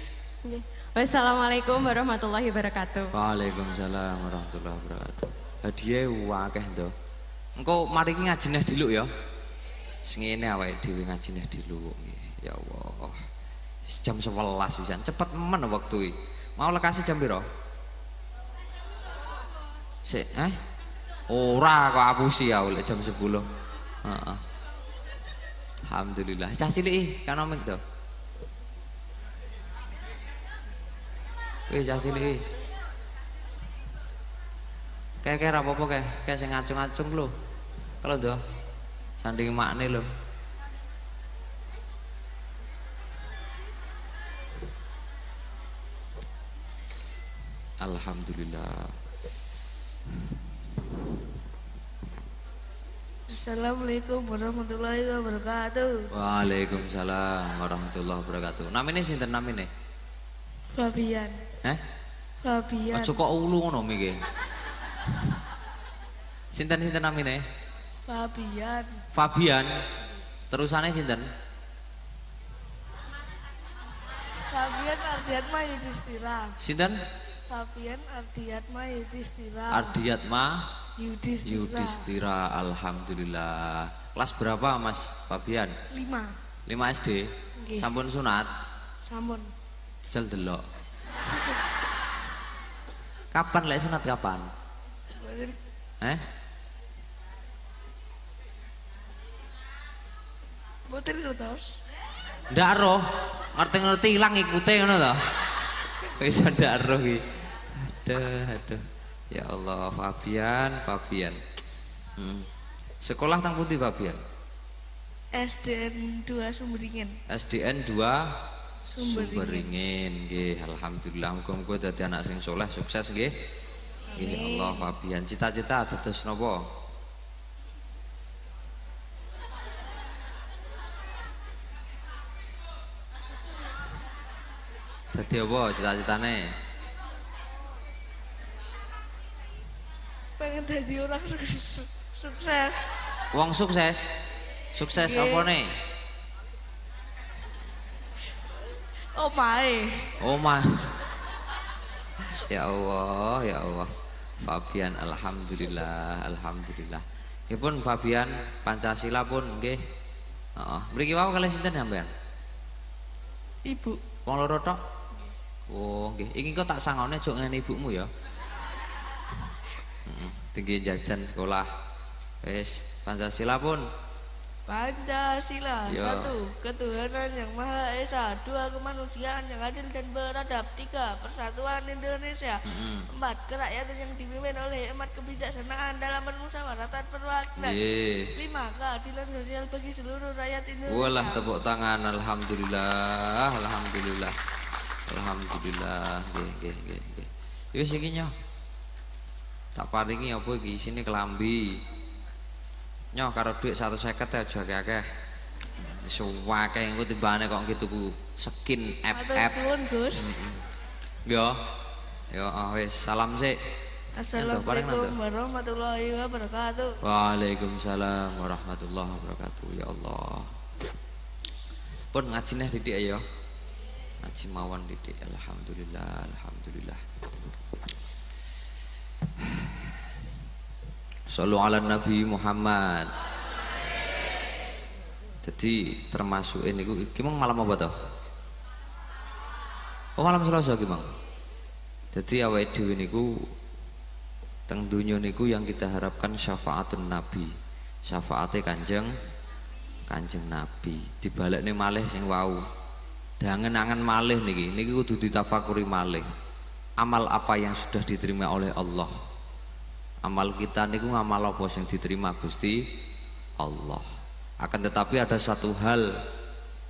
Nggih. Wassalamualaikum warahmatullahi wabarakatuh. Waalaikumsalam warahmatullahi wabarakatuh. Hadiah akeh to. Engko mari ngaji neh dulu ya. Sing ngene awake dhewe ngaji neh dulu nggih. Ya Allah. Wis jam 11 pisan. Cepet men wektu iki. Mau lekasi jam piro? Sik, ora kok apusi ya oleh jam 10. Heeh. Alhamdulillah. Cah cilik kan omik to. Wis cah cilik. Kayak apa-apa kayak sing ngacung-ngacung lho. Kalau ndo sanding makne lho. Alhamdulillah. Assalamualaikum warahmatullahi wabarakatuh. Waalaikumsalam warahmatullahi wabarakatuh. Namine sinten namine? Fabian. Fabian. Aja kok ulu ngono iki. Sinten namine? Fabian. Fabian. Terusane sinten? Fabian Ardiatma Yudhistira. Sinten? Fabian Ardiatma Yudhistira. Ardiatma Yudhistira. Yudhistira. Alhamdulillah. Kelas berapa Mas Fabian? 5. 5 SD. Nggih. Sampun sunat? Sampun. Jel delok. Kapan lek sunat kapan? Mboten ngertos. Ndak roh, ngerti-ngerti ilang ikute ngono to. Wis ndak roh iki. Aduh. Ya Allah, Fabian. Sekolah tang pundi Fabian? SDN 2 Sumberingin. SDN 2 Sumberingin. Nggih, alhamdulillah muga-muga dadi anak sing soleh, sukses nggih. Nggih Allah Fabian. Cita-cita dados napa? Dadi apa cita-citane? Pengen jadi orang sukses. Wong sukses. Sukses apa nih? Omah. Ya Allah, ya Allah. Fabian, alhamdulillah, alhamdulillah. Ya pun Fabian, Pancasila pun nggih. Heeh. Mriki wau kalih sinten sampean? Ibu. Wong loro tok? Oh, nggih. Iki kok tak sangone jok ngene ibumu ya. Tinggi jajan sekolah. Wis, Pancasila pun. Pancasila. Yo. 1. Ketuhanan yang Maha Esa. 2. Kemanusiaan yang adil dan beradab. 3. Persatuan Indonesia. 4. Kerakyatan yang dipimpin oleh hemat kebijaksanaan dalam permusyawaratan perwakilan. 5. Keadilan sosial bagi seluruh rakyat Indonesia. Walah tepuk tangan, alhamdulillah, alhamdulillah. Alhamdulillah. Nggih. Wis iki nyo. Tak paringi apa iki isine kelambi. Nyoh karo dhuwit 150 aja akeh-akeh. Suwake engko timbane kok nggih tuku skin FF. Suwun, Gus. Yo. Yo wis salam sik. Assalamualaikum warahmatullahi wabarakatuh. Waalaikumsalam warahmatullahi wabarakatuh. Ya Allah. Pun ngajine didik ya. Ngaji mawon didik. Alhamdulillah, alhamdulillah. Sallu ala Nabi Muhammad. Jadi termasuk ini gimana malam apa toh? Oh malam Selasa gimana? Jadi awake dhewe niku teng donya niku yang kita harapkan syafaatun Nabi. Syafaate Kanjeng Nabi. Dibalekne malih sing wau. Dangen-angen malih niki kudu ditafakuri malih. Amal apa yang sudah diterima oleh Allah? Amal kita niku ngamal apa sing diterima Gusti Allah. Akan tetapi ada satu hal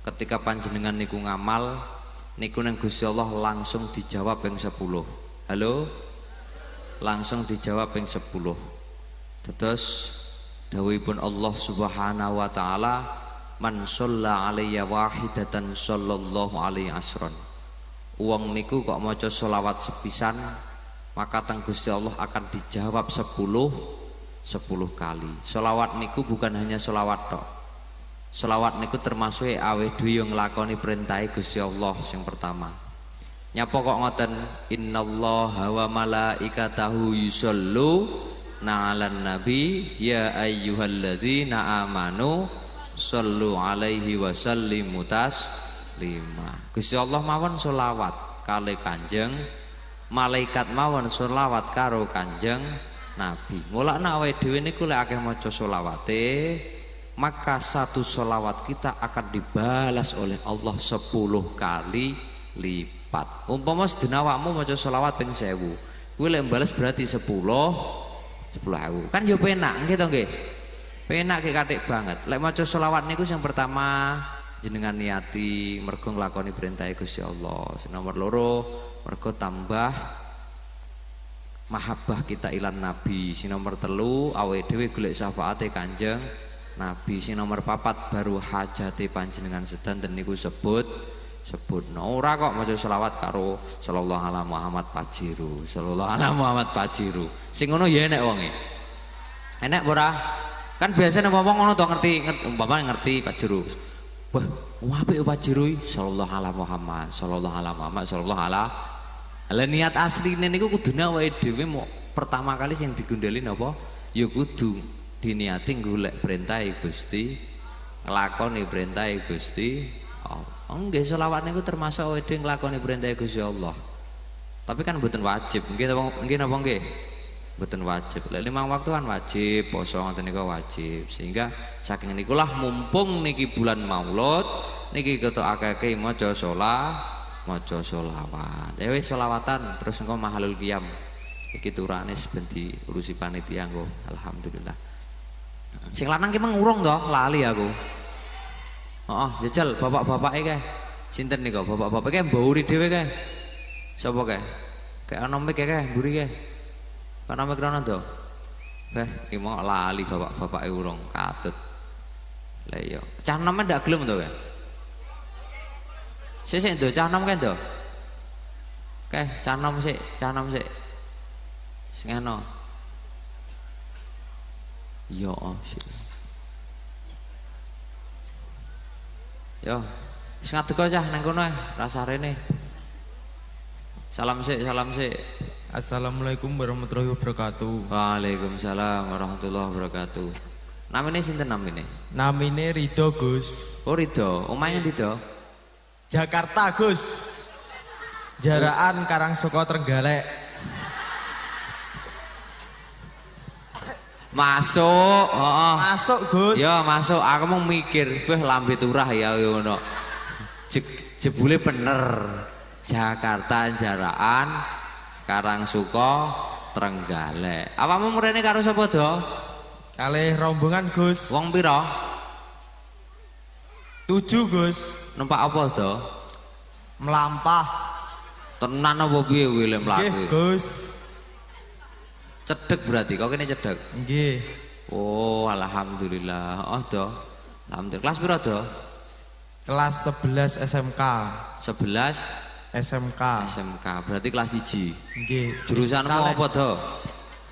ketika panjenengan niku ngamal niku nang Gusti Allah langsung dijawab yang 10. Halo? Langsung dijawab yang 10. Terus dawuhipun Allah Subhanahu wa taala, "Man shalla alayya wahidatan sallallahu alaihi asron." Wong niku kok maca selawat sepisan maka teng Gusti Allah akan dijawab 10 kali. Selawat niku bukan hanya selawat tok. Selawat niku termasuk aweh dhewe yang nglakoni perintah Gusti Allah sing pertama. Nyapa kok ngoten? Innallaha wa malaikatahu yusollu na'alan nabi ya ayyuhalladzina amanu sallu alaihi wa sallimu taslima. Gusti Allah mawon selawat kali Kanjeng, malaikat mawon sholawat karo Kanjeng Nabi. Mulane awake dhewe niku lek akeh maca sholawate, maka satu sholawat kita akan dibalas oleh Allah 10 kali lipat. Umpama sedina awakmu maca sholawat ping 1000, kuwi lek balas berarti 10.000. Kan yo penak nggih to nggih. Penak ki kathik banget. Lek maca sholawat niku yang pertama jenengan niati mergo nglakoni perintah Gusti Allah. Sing nomor loro mergo tambah mahabbah kita ilan Nabi. Sing nomor 3 awake dhewe golek syafaate Kanjeng Nabi. Sing nomor 4 baru hajate panjenengan sedanten niku sebut ora kok maca selawat karo sallallahu alaihi Muhammad Pajiru, sallallahu alaihi Muhammad Pajiru. Sing ngono ya enek wonge. Enek ora? Kan biasanya ngomong ngono to ngerti umpama ngerti Pajiru. Wah, apik Pajiru sallallahu alaihi Muhammad, sallallahu alaihi Muhammad, sallallahu alaihi. Lah niat asline niku kudune awake dhewe pertama kali sing digundheli napa? Ya kudu diniati golek perintah Gusti, nglakoni perintah Gusti Allah. Nggih selawat niku termasuk awake dhewe nglakoni perintah Gusti Allah. Tapi kan mboten wajib. Nggih napa nggih? Mboten wajib. Lek 5 waktu kan wajib, poso ngoten niku wajib. Sehingga saking nikulah mumpung niki bulan Maulud, niki ketokake maca sholawat. Wis sholawatan terus engko mahalul qiyam. Iki turane sebendi urusi panitia engko. Alhamdulillah. Sing lanang ki mung urung to, lali aku. Heeh, jajal bapak-bapake kae. Sinten nika bapak-bapak kae mbauri dhewe kae. Sapa kae? Kayak ana mik kae mburi kae. Ana mik rono to. Iki mau lali bapak-bapake urung katut. Lah iya, cah nom ndak gelem to kae. Sik ndo cah nom kae ndo. Kae cah nom sik. Sing ana. Yo sik. Yo, wis ngadeg cah nang kono ae, rasarene. Salam sik. Assalamualaikum warahmatullahi wabarakatuh. Waalaikumsalam warahmatullahi wabarakatuh. Namine sinten namine? Namine Ridho Gus. Oh Ridho, omahe ndi to? Jakarta Gus. Jaraan Karangsoko Trenggalek. Masuk, heeh. Masuk Gus. Ya masuk, aku mau mikir, wah lambe turah ya ngono. Jebule bener. Jakarta Jaraan Karangsuka Trenggalek. Apamu mrene karo sapa do? Kalih rombongan Gus. Wong pira? 7 Gus. Numpak apa do? Melampah. Tenan apa piye kowe lek mlaku? Nggih Gus. Cedek berarti, kok kene cedek? Nggih. Oh, alhamdulillah. Oh, do. Alhamdulillah. Kelas pira, do? Kelas 11 SMK. 11 SMK. Berarti kelas 1. Nggih. Jurusanmu apa, do?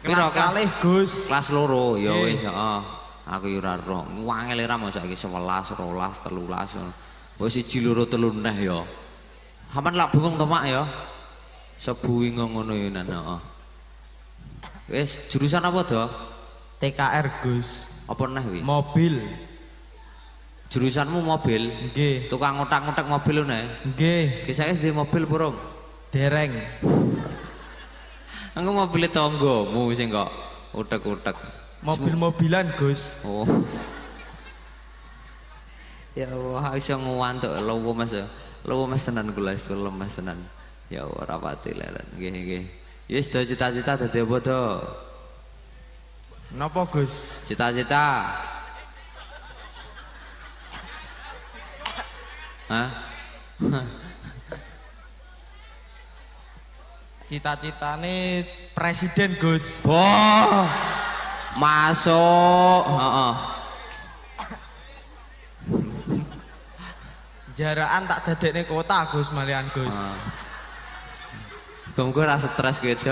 Kelas kalih, Gus. Kelas loro, ya wis, heeh. Aku yo ora ro. Wangel ra mosok iki 11, 12, 13. Wis 1, 2, 3 neh ya. Sampeyan lak bengong to, Mak ya? Sebuwi ngono yo nan, heeh. Wis jurusan apa do? TKR Gus. Apa neh kuwi? Mobil. Jurusanmu mobil? Nggih. Tukang ngotak-ngotak mobil neh? Nggih. Ki saiki duwe mobil burung? Dereng. Engko mobil tanggamu sing kok utek-utek. Mobil-mobilan Gus. Oh. Ya Allah, iso ngantuk lowo Mas. Lowo Mas tenan kula iso lemes tenan. Ya ora pati leren. Nggih. Wis do cita-cita dadi apa do? Napa Gus? Cita-cita. Hah? Cita-citane presiden Gus. Boh. Masuk, heeh. Jaraan tak dadekne kota Gus malian Gus. Gue ora stres gitu.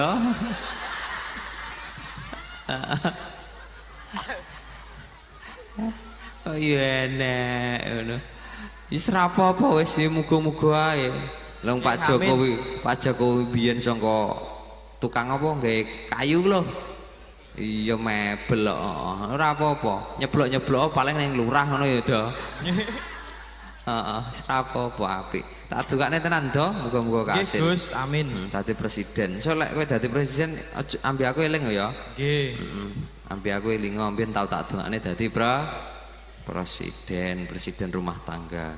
Oh iya nek ngono. Wis ra apa-apa wis muga-muga ae. Lang Pak Jokowi biyen sangka tukang apa nggawe kayu lho. Iya mebel kok. Ora apa-apa. Nyeblok-nyeblok paling ning lurah ngono ya, Do. Heeh, wis ra apa-apa apik. Tak dungakne tenan, Do. Muga-muga kasil. Nggih, Gus. Amin. Dadi presiden. So lek kowe dadi presiden ambi aku eling ya. Nggih. Ambi aku eling mbiyen tau tak dungakne dadi presiden rumah tangga.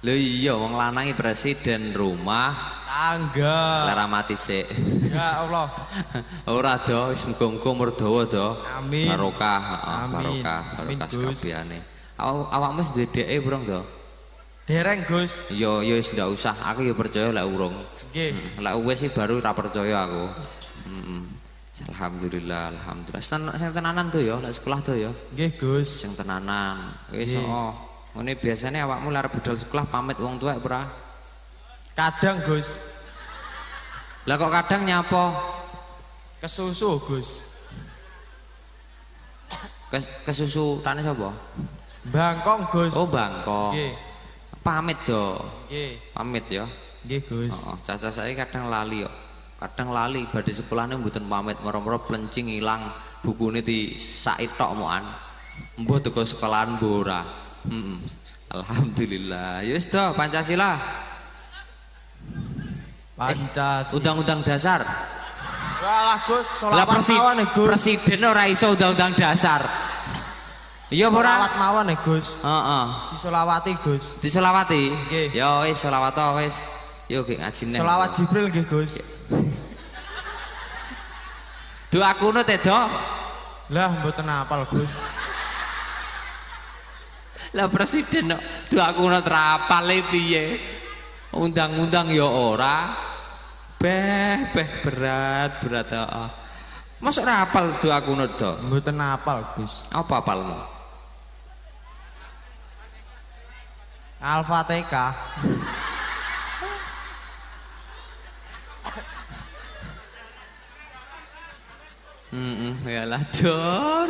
Lho iya wong lanang presiden rumah tangga. Lara mati sik. Ya Allah. Ora do, wis muga-muga merdawa do. Amin. Barokah, Amin. barokah sakabehane. Awakmu wis duwe dheke burung do? Dereng Gus. Iya, ya wis ndak usah. Aku ya percaya lek urung. Nggih. Lek wis sih baru ra percaya aku. Alhamdulillah. Sing tenanan tuh ya, lek sekolah tuh ya. Nggih Gus. Sing tenanan. Wis ngene biasane awakmu lar budal sekolah pamit wong tuwek ora? Kadang Gus. Lah kok kadang nyapa? Kesusu Gus. Kesusu tane sapa? Bangkong Gus. Oh bangkong. Nggih. Pamit do. Nggih. Pamit ya. Nggih Gus. Heeh, cacah saya kadang lali kok. Kadang lali badhe sekolahne mboten pamit moro-moro plencing ilang bukune di sak tok mokan. Mbah teko sekolahan mbah ora. Alhamdulillah. Ya wis do Pancasila. Pancasila. Undang-undang dasar. Walah Gus, Lah selawat mawon Gus. presiden ora iso undang-undang dasar. Iya apa ora? Selawat mawon Gus. Heeh. Disolawati Gus. Diselawati? Nggih. Ya wis selawat wis. Yo nggih ngaji neh. Selawat Jibril nggih Gus. Doa kuno te, Do. Lah mboten apal Gus. Lah presiden kok doa terapale piye? Undang-undang ya ora. Beh berat heeh. Mosok ora hafal doa kunut to? Mboten hafal, Gus. Apa hafalmu? Al-Fatihah. Ya lah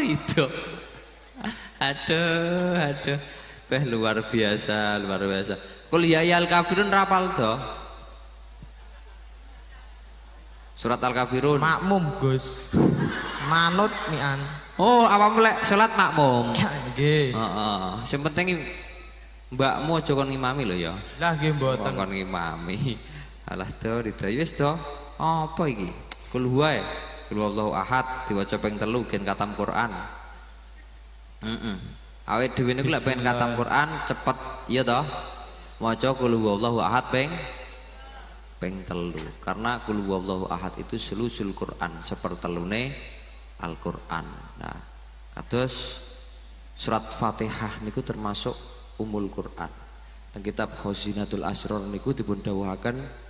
itu. Aduh. Luar biasa. Qul ya ayyuhal kafirun rapal to. Surat Al-Kafirun. Makmum, Gus. Manut nian. Oh, apamu lek salat makmum. Nggih. Heeh. Sing penting mbakmu aja kon ngimami lho ya. Lah nggih mboten. Kon ngimami. Alah to wis to. Apa iki? Qul huwa. Qul huwallahu ahad diwaca ping 3 gen katam Quran. Awake dhewe niku lek pengen katam Quran cepet ya to. Maca qul huwallahu ahad ping 3 karena qul huwallahu ahad itu sulusul Quran, sepertelune Al-Qur'an. Nah, kados surat Fatihah niku termasuk umul Quran. Teng kitab Khazinatul Asrar niku dipun dawuhaken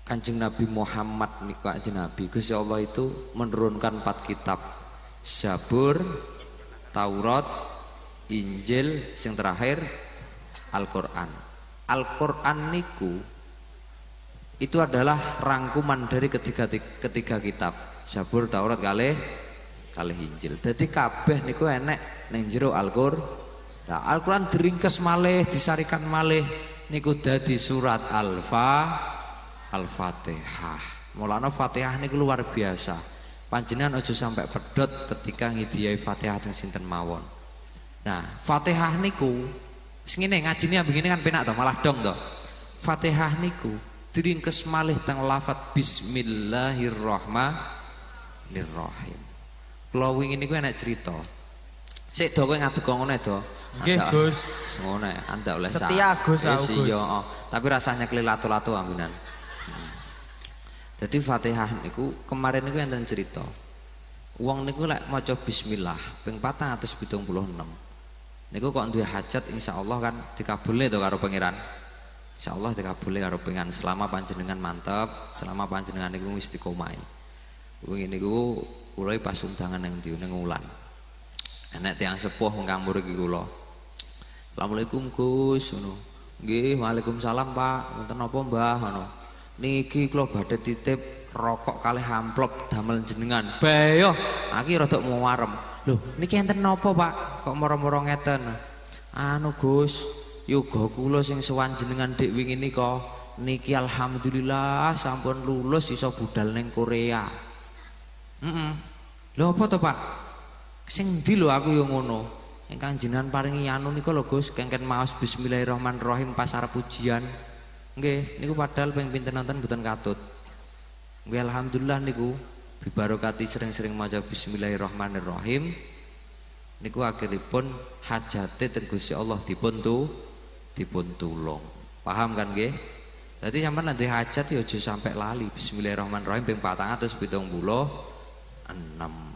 Kanjeng Nabi Muhammad niku Kanjeng Nabi Gusti Allah itu menurunkan 4 kitab. Zabur, Taurat, Injil, sing terakhir Al-Qur'an. Al-Qur'an niku itu adalah rangkuman dari ketiga kitab Zabur, Taurat kalih Injil. Dadi kabeh niku enek ning jero Al-Qur'an. Nah, Al-Qur'an diringkes malih, disarikan malih niku dadi surat Al-Fatihah. Mulane Fatihah niku luar biasa. Panjenengan aja sampai pedhot ketika ngidiyai Fatihah teng sinten mawon. Nah, Fatihah niku wis ngene ngajine begini kan penak to, malah dong to. Fatihah niku diringkes malih teng lafat Bismillahirrahmanirrahim. Kula wingi niku enek cerita. Sik do kowe ngadeg ngono to. Nggih, Gus. Ngono ya, anda oleh setia Gus aku, Gus. Iya, tapi rasanya kelilatu-latu ambinan. Jadi Fatihah niku kemarin niku enten cerita. Wong niku lek maca bismillah ping 476. Niku kok duwe hajat insyaallah kan dikabulne to karo pangeran. Insyaallah dikabulne karo pangeran selama panjenengan mantep, selama panjenengan niku istiqomah. Wingi niku kula pas undangan ning ndi ning Wulan. Enek tiyang sepuh ingkang murid kula. Assalamualaikum Gus ngono. Nggih, waalaikumsalam Pak. Wonten napa Mbah ngono. Niki kula badhe titip rokok kalih amplop damel jenengan. Bayo, aki rada muwarem. Lho, niki enten napa Pak? Kok moro-moro ngeten? Anu Gus, yoga kula sing sowan jenengan dik wingi nika niki alhamdulillah sampun lulus iso budal ning Korea. Lho apa to Pak? Sing ndi lho aku yo ngono. Ingkang jenengan paringi anu nika lho Gus, kengken maos bismillahirrahmanirrahim pas arep ujian. Nggih, niku padahal ping pinten nonton mboten katut. Nggih alhamdulillah niku bibarokati sering-sering maca bismillahirrahmanirrahim. Niku akhiripun hajate teng Gusti Allah dipun tulung. Paham kan nggih? Dadi sampean nek hajat ya aja sampai lali bismillahirrahmanirrahim ping 476.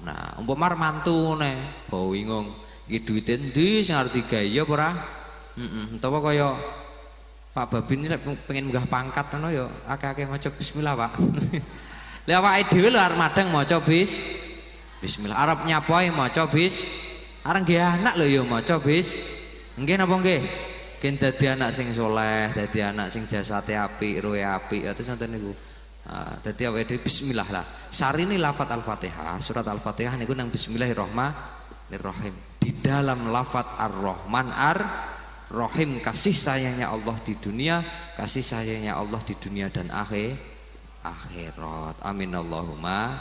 Nah, umpama mantune bau bingung, iki duwite endi sing arep digawe ya apa ora? Utawa kaya Pak Babin ini pengen munggah pangkat ngono ya akeh-akeh maca bismillah, Pak. Lah awake dhewe lho arep madang maca bismillah. Arep nyapoi maca arep nggih anak lho ya maca Nggih napa nggih? Gen dadi anak sing soleh, dadi anak sing jasate apik, ruwe apik. Terus ngoten niku. Dadi awake dhewe bismillah lah. Sarine lafat Al-Fatihah, surat Al-Fatihah niku nang bismillahirrahmanirrahim. Di dalam lafat Ar-Rahman Rahim, kasih sayangnya Allah di dunia, kasih sayangnya Allah di dunia dan akhirat. Amin Allahumma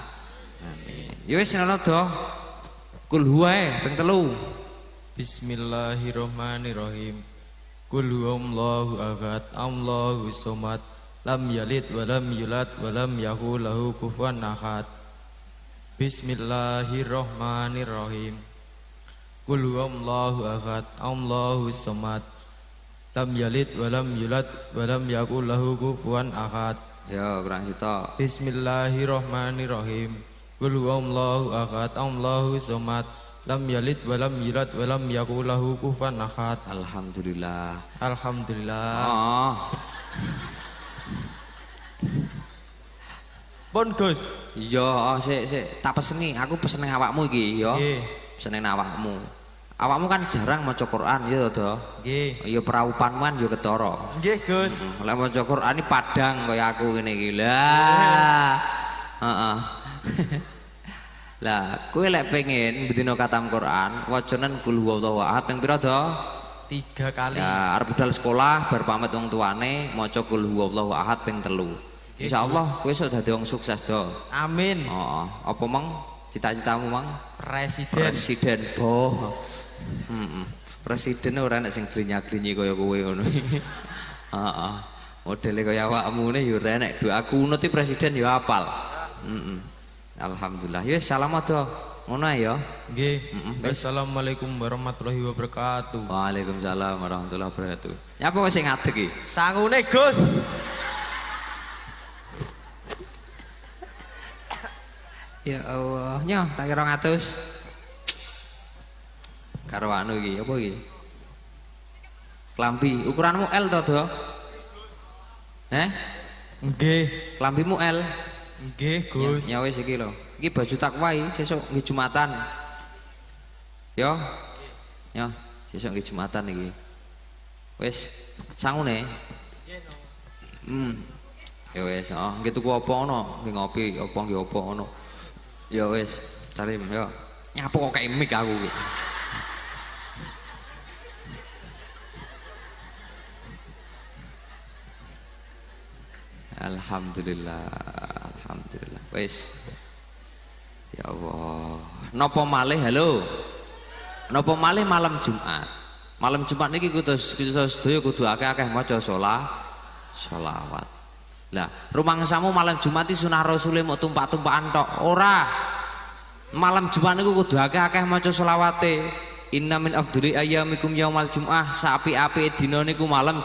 amin. Ya wis ngono to. Kul huwa ping 3. Bismillahirrahmanirrahim. Qul huwallahu ahad, Allahu somad, lam yalid wa lam yulad wa lam yakul lahu kufuwan ahad. Bismillahirrahmanirrahim. Qul huwallahu ahad, Allahu somad, lam yalid wa lam yulad wa lam yakul lahu kufuwan ahad. Ya, kurang sito. Bismillahirrahmanirrahim. Qul huwallahu ahad, Allahu somad, lam yalid wa lam yulad wa lam yakul lahu kufuwan ahad. Alhamdulillah. Alhamdulillah. Oh. Pun Gus. Iya, sik tak peseni, aku pesen ning awakmu iki ya. Nggih. Pesen ning awakmu. Awakmu kan jarang maca Quran ya to. Nggih. Ya praupanmu kan ya ketara. Nggih Gus. Lek maca Quran iki padang kaya aku ngene iki. Lah. Heeh. Lah, kowe lek pengen bendina katam Quran, wacanen kul huwallahu ahad ping pira to? 3 kali. Ya, arep budal sekolah bar pamit wong tuane maca kul huwallahu ahad ping 3. Insyaallah kowe esuk dadi wong sukses do. Amin. Heeh. Apa mang cita-citamu mang? Presiden. Boh. Presiden ora nek sing glinyak-glinyi kaya kowe ngono iki. Heeh. Modele kaya awakmu ne ya ora nek doaku nut presiden ya apal. Alhamdulillah. Ya salam ado. Ngono ya. Nggih. Assalamualaikum warahmatullahi wabarakatuh. Waalaikumsalam warahmatullahi wabarakatuh. Nyapa wis sing ngadeg iki? Sangune Gus. Ya Allah, nyoh tak kira 200. Karo anu iki, apa iki? Klambi, ukuranmu L to, Do? Nggih. Klambimu L? Nggih, Gus. Ya wis iki lho. Iki baju takwa iki, sesuk nggih Jumatan. Yo. Ya, sesuk nggih Jumatan iki. Wis, sangune. Ya wis, nggih tuku apa ono? Nggih ngopi, apa nggih apa ono? Ya wis, tarim yo. Nyapa kok kayak mik aku iki. Alhamdulillah, alhamdulillah. Wis. Ya Allah. Napa malih halo? Napa malih malam Jumat? Malam Jumat niki kudu sedaya kudu akeh-akeh maca sholawat. Lah, rumangsamu malam Jumat iki sunah Rasule mok tumpak-tumpakan tok. Ora. Malam Jumat niku kudu akeh-akeh maca sholawate. Inna min afdhali ayyamikum yaumal jum'ah. Sapi-api dina niku malam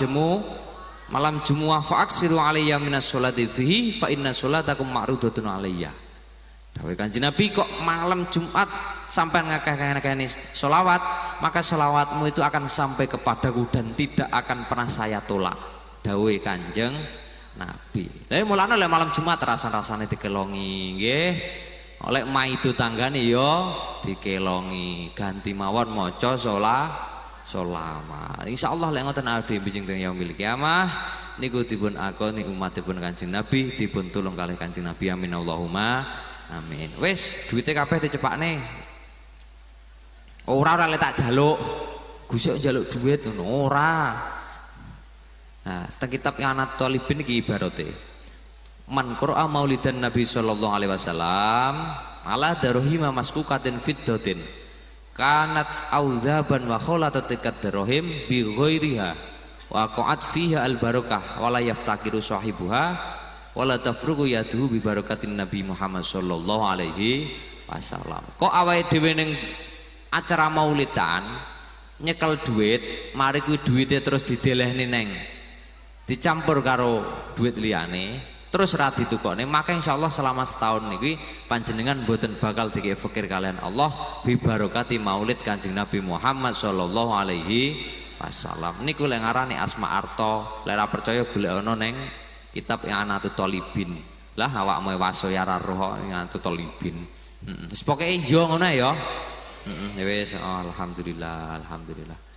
Jumu'ah fa aksiru alayya minas sholati fihi fa inna sholatakum ma'rudatun alayya. Dawuh Kanjeng Nabi kok malam Jumat sampai ngakeh-ngakehni sholawat, maka sholawatmu itu akan sampai kepadaku dan tidak akan pernah saya tolak. Dawuh Kanjeng Nabi. Tapi mulane oleh malam Jumat rasane dikelongi nggih. Oleh maido tanggane ya dikelongi, ganti mawon maca sholawat. Insyaallah lek ngoten ade bijing teng yaumil kiamah niku dipun akoni umatipun Kanjeng Nabi dipun tulung kalih Kanjeng Nabi amin Allahumma amin. Wis duwite kabeh dicepakne. Ora lek tak jaluk. Gusuk njaluk duit ngono ora. Nah, teng kitab Anat Thalibin iki ibarate. Man qara'a maulidan Nabi sallallahu alaihi wasallam ala darahima maskukatin fiddatin kanat auzaban wa khalatat darahim bi ghairiha wa qa'at fiha al barakah wala yaftakiru sahibuha wala tafrugu yaduhu bi barakatin Nabi Muhammad sallallahu alaihi wasallam. Kok awake dhewe ning acara maulidan nyekel duit, mari kuwi duwite terus didelehne neng dicampur karo duit liyane terus ra ditukokne, maka insyaallah selama setahun niki panjenengan mboten bakal dikek fikir kalian Allah bi barokati maulid Kanjeng Nabi Muhammad sallallahu alaihi wasallam. Niku lek ngarani Asma Arta, lek ora percaya golek ana ning kitab Anatut Thalibin. Lah awakmu waso ya ra roh Anatut Thalibin. Wis pokoke yo ngono ya. Ya wis alhamdulillah, alhamdulillah.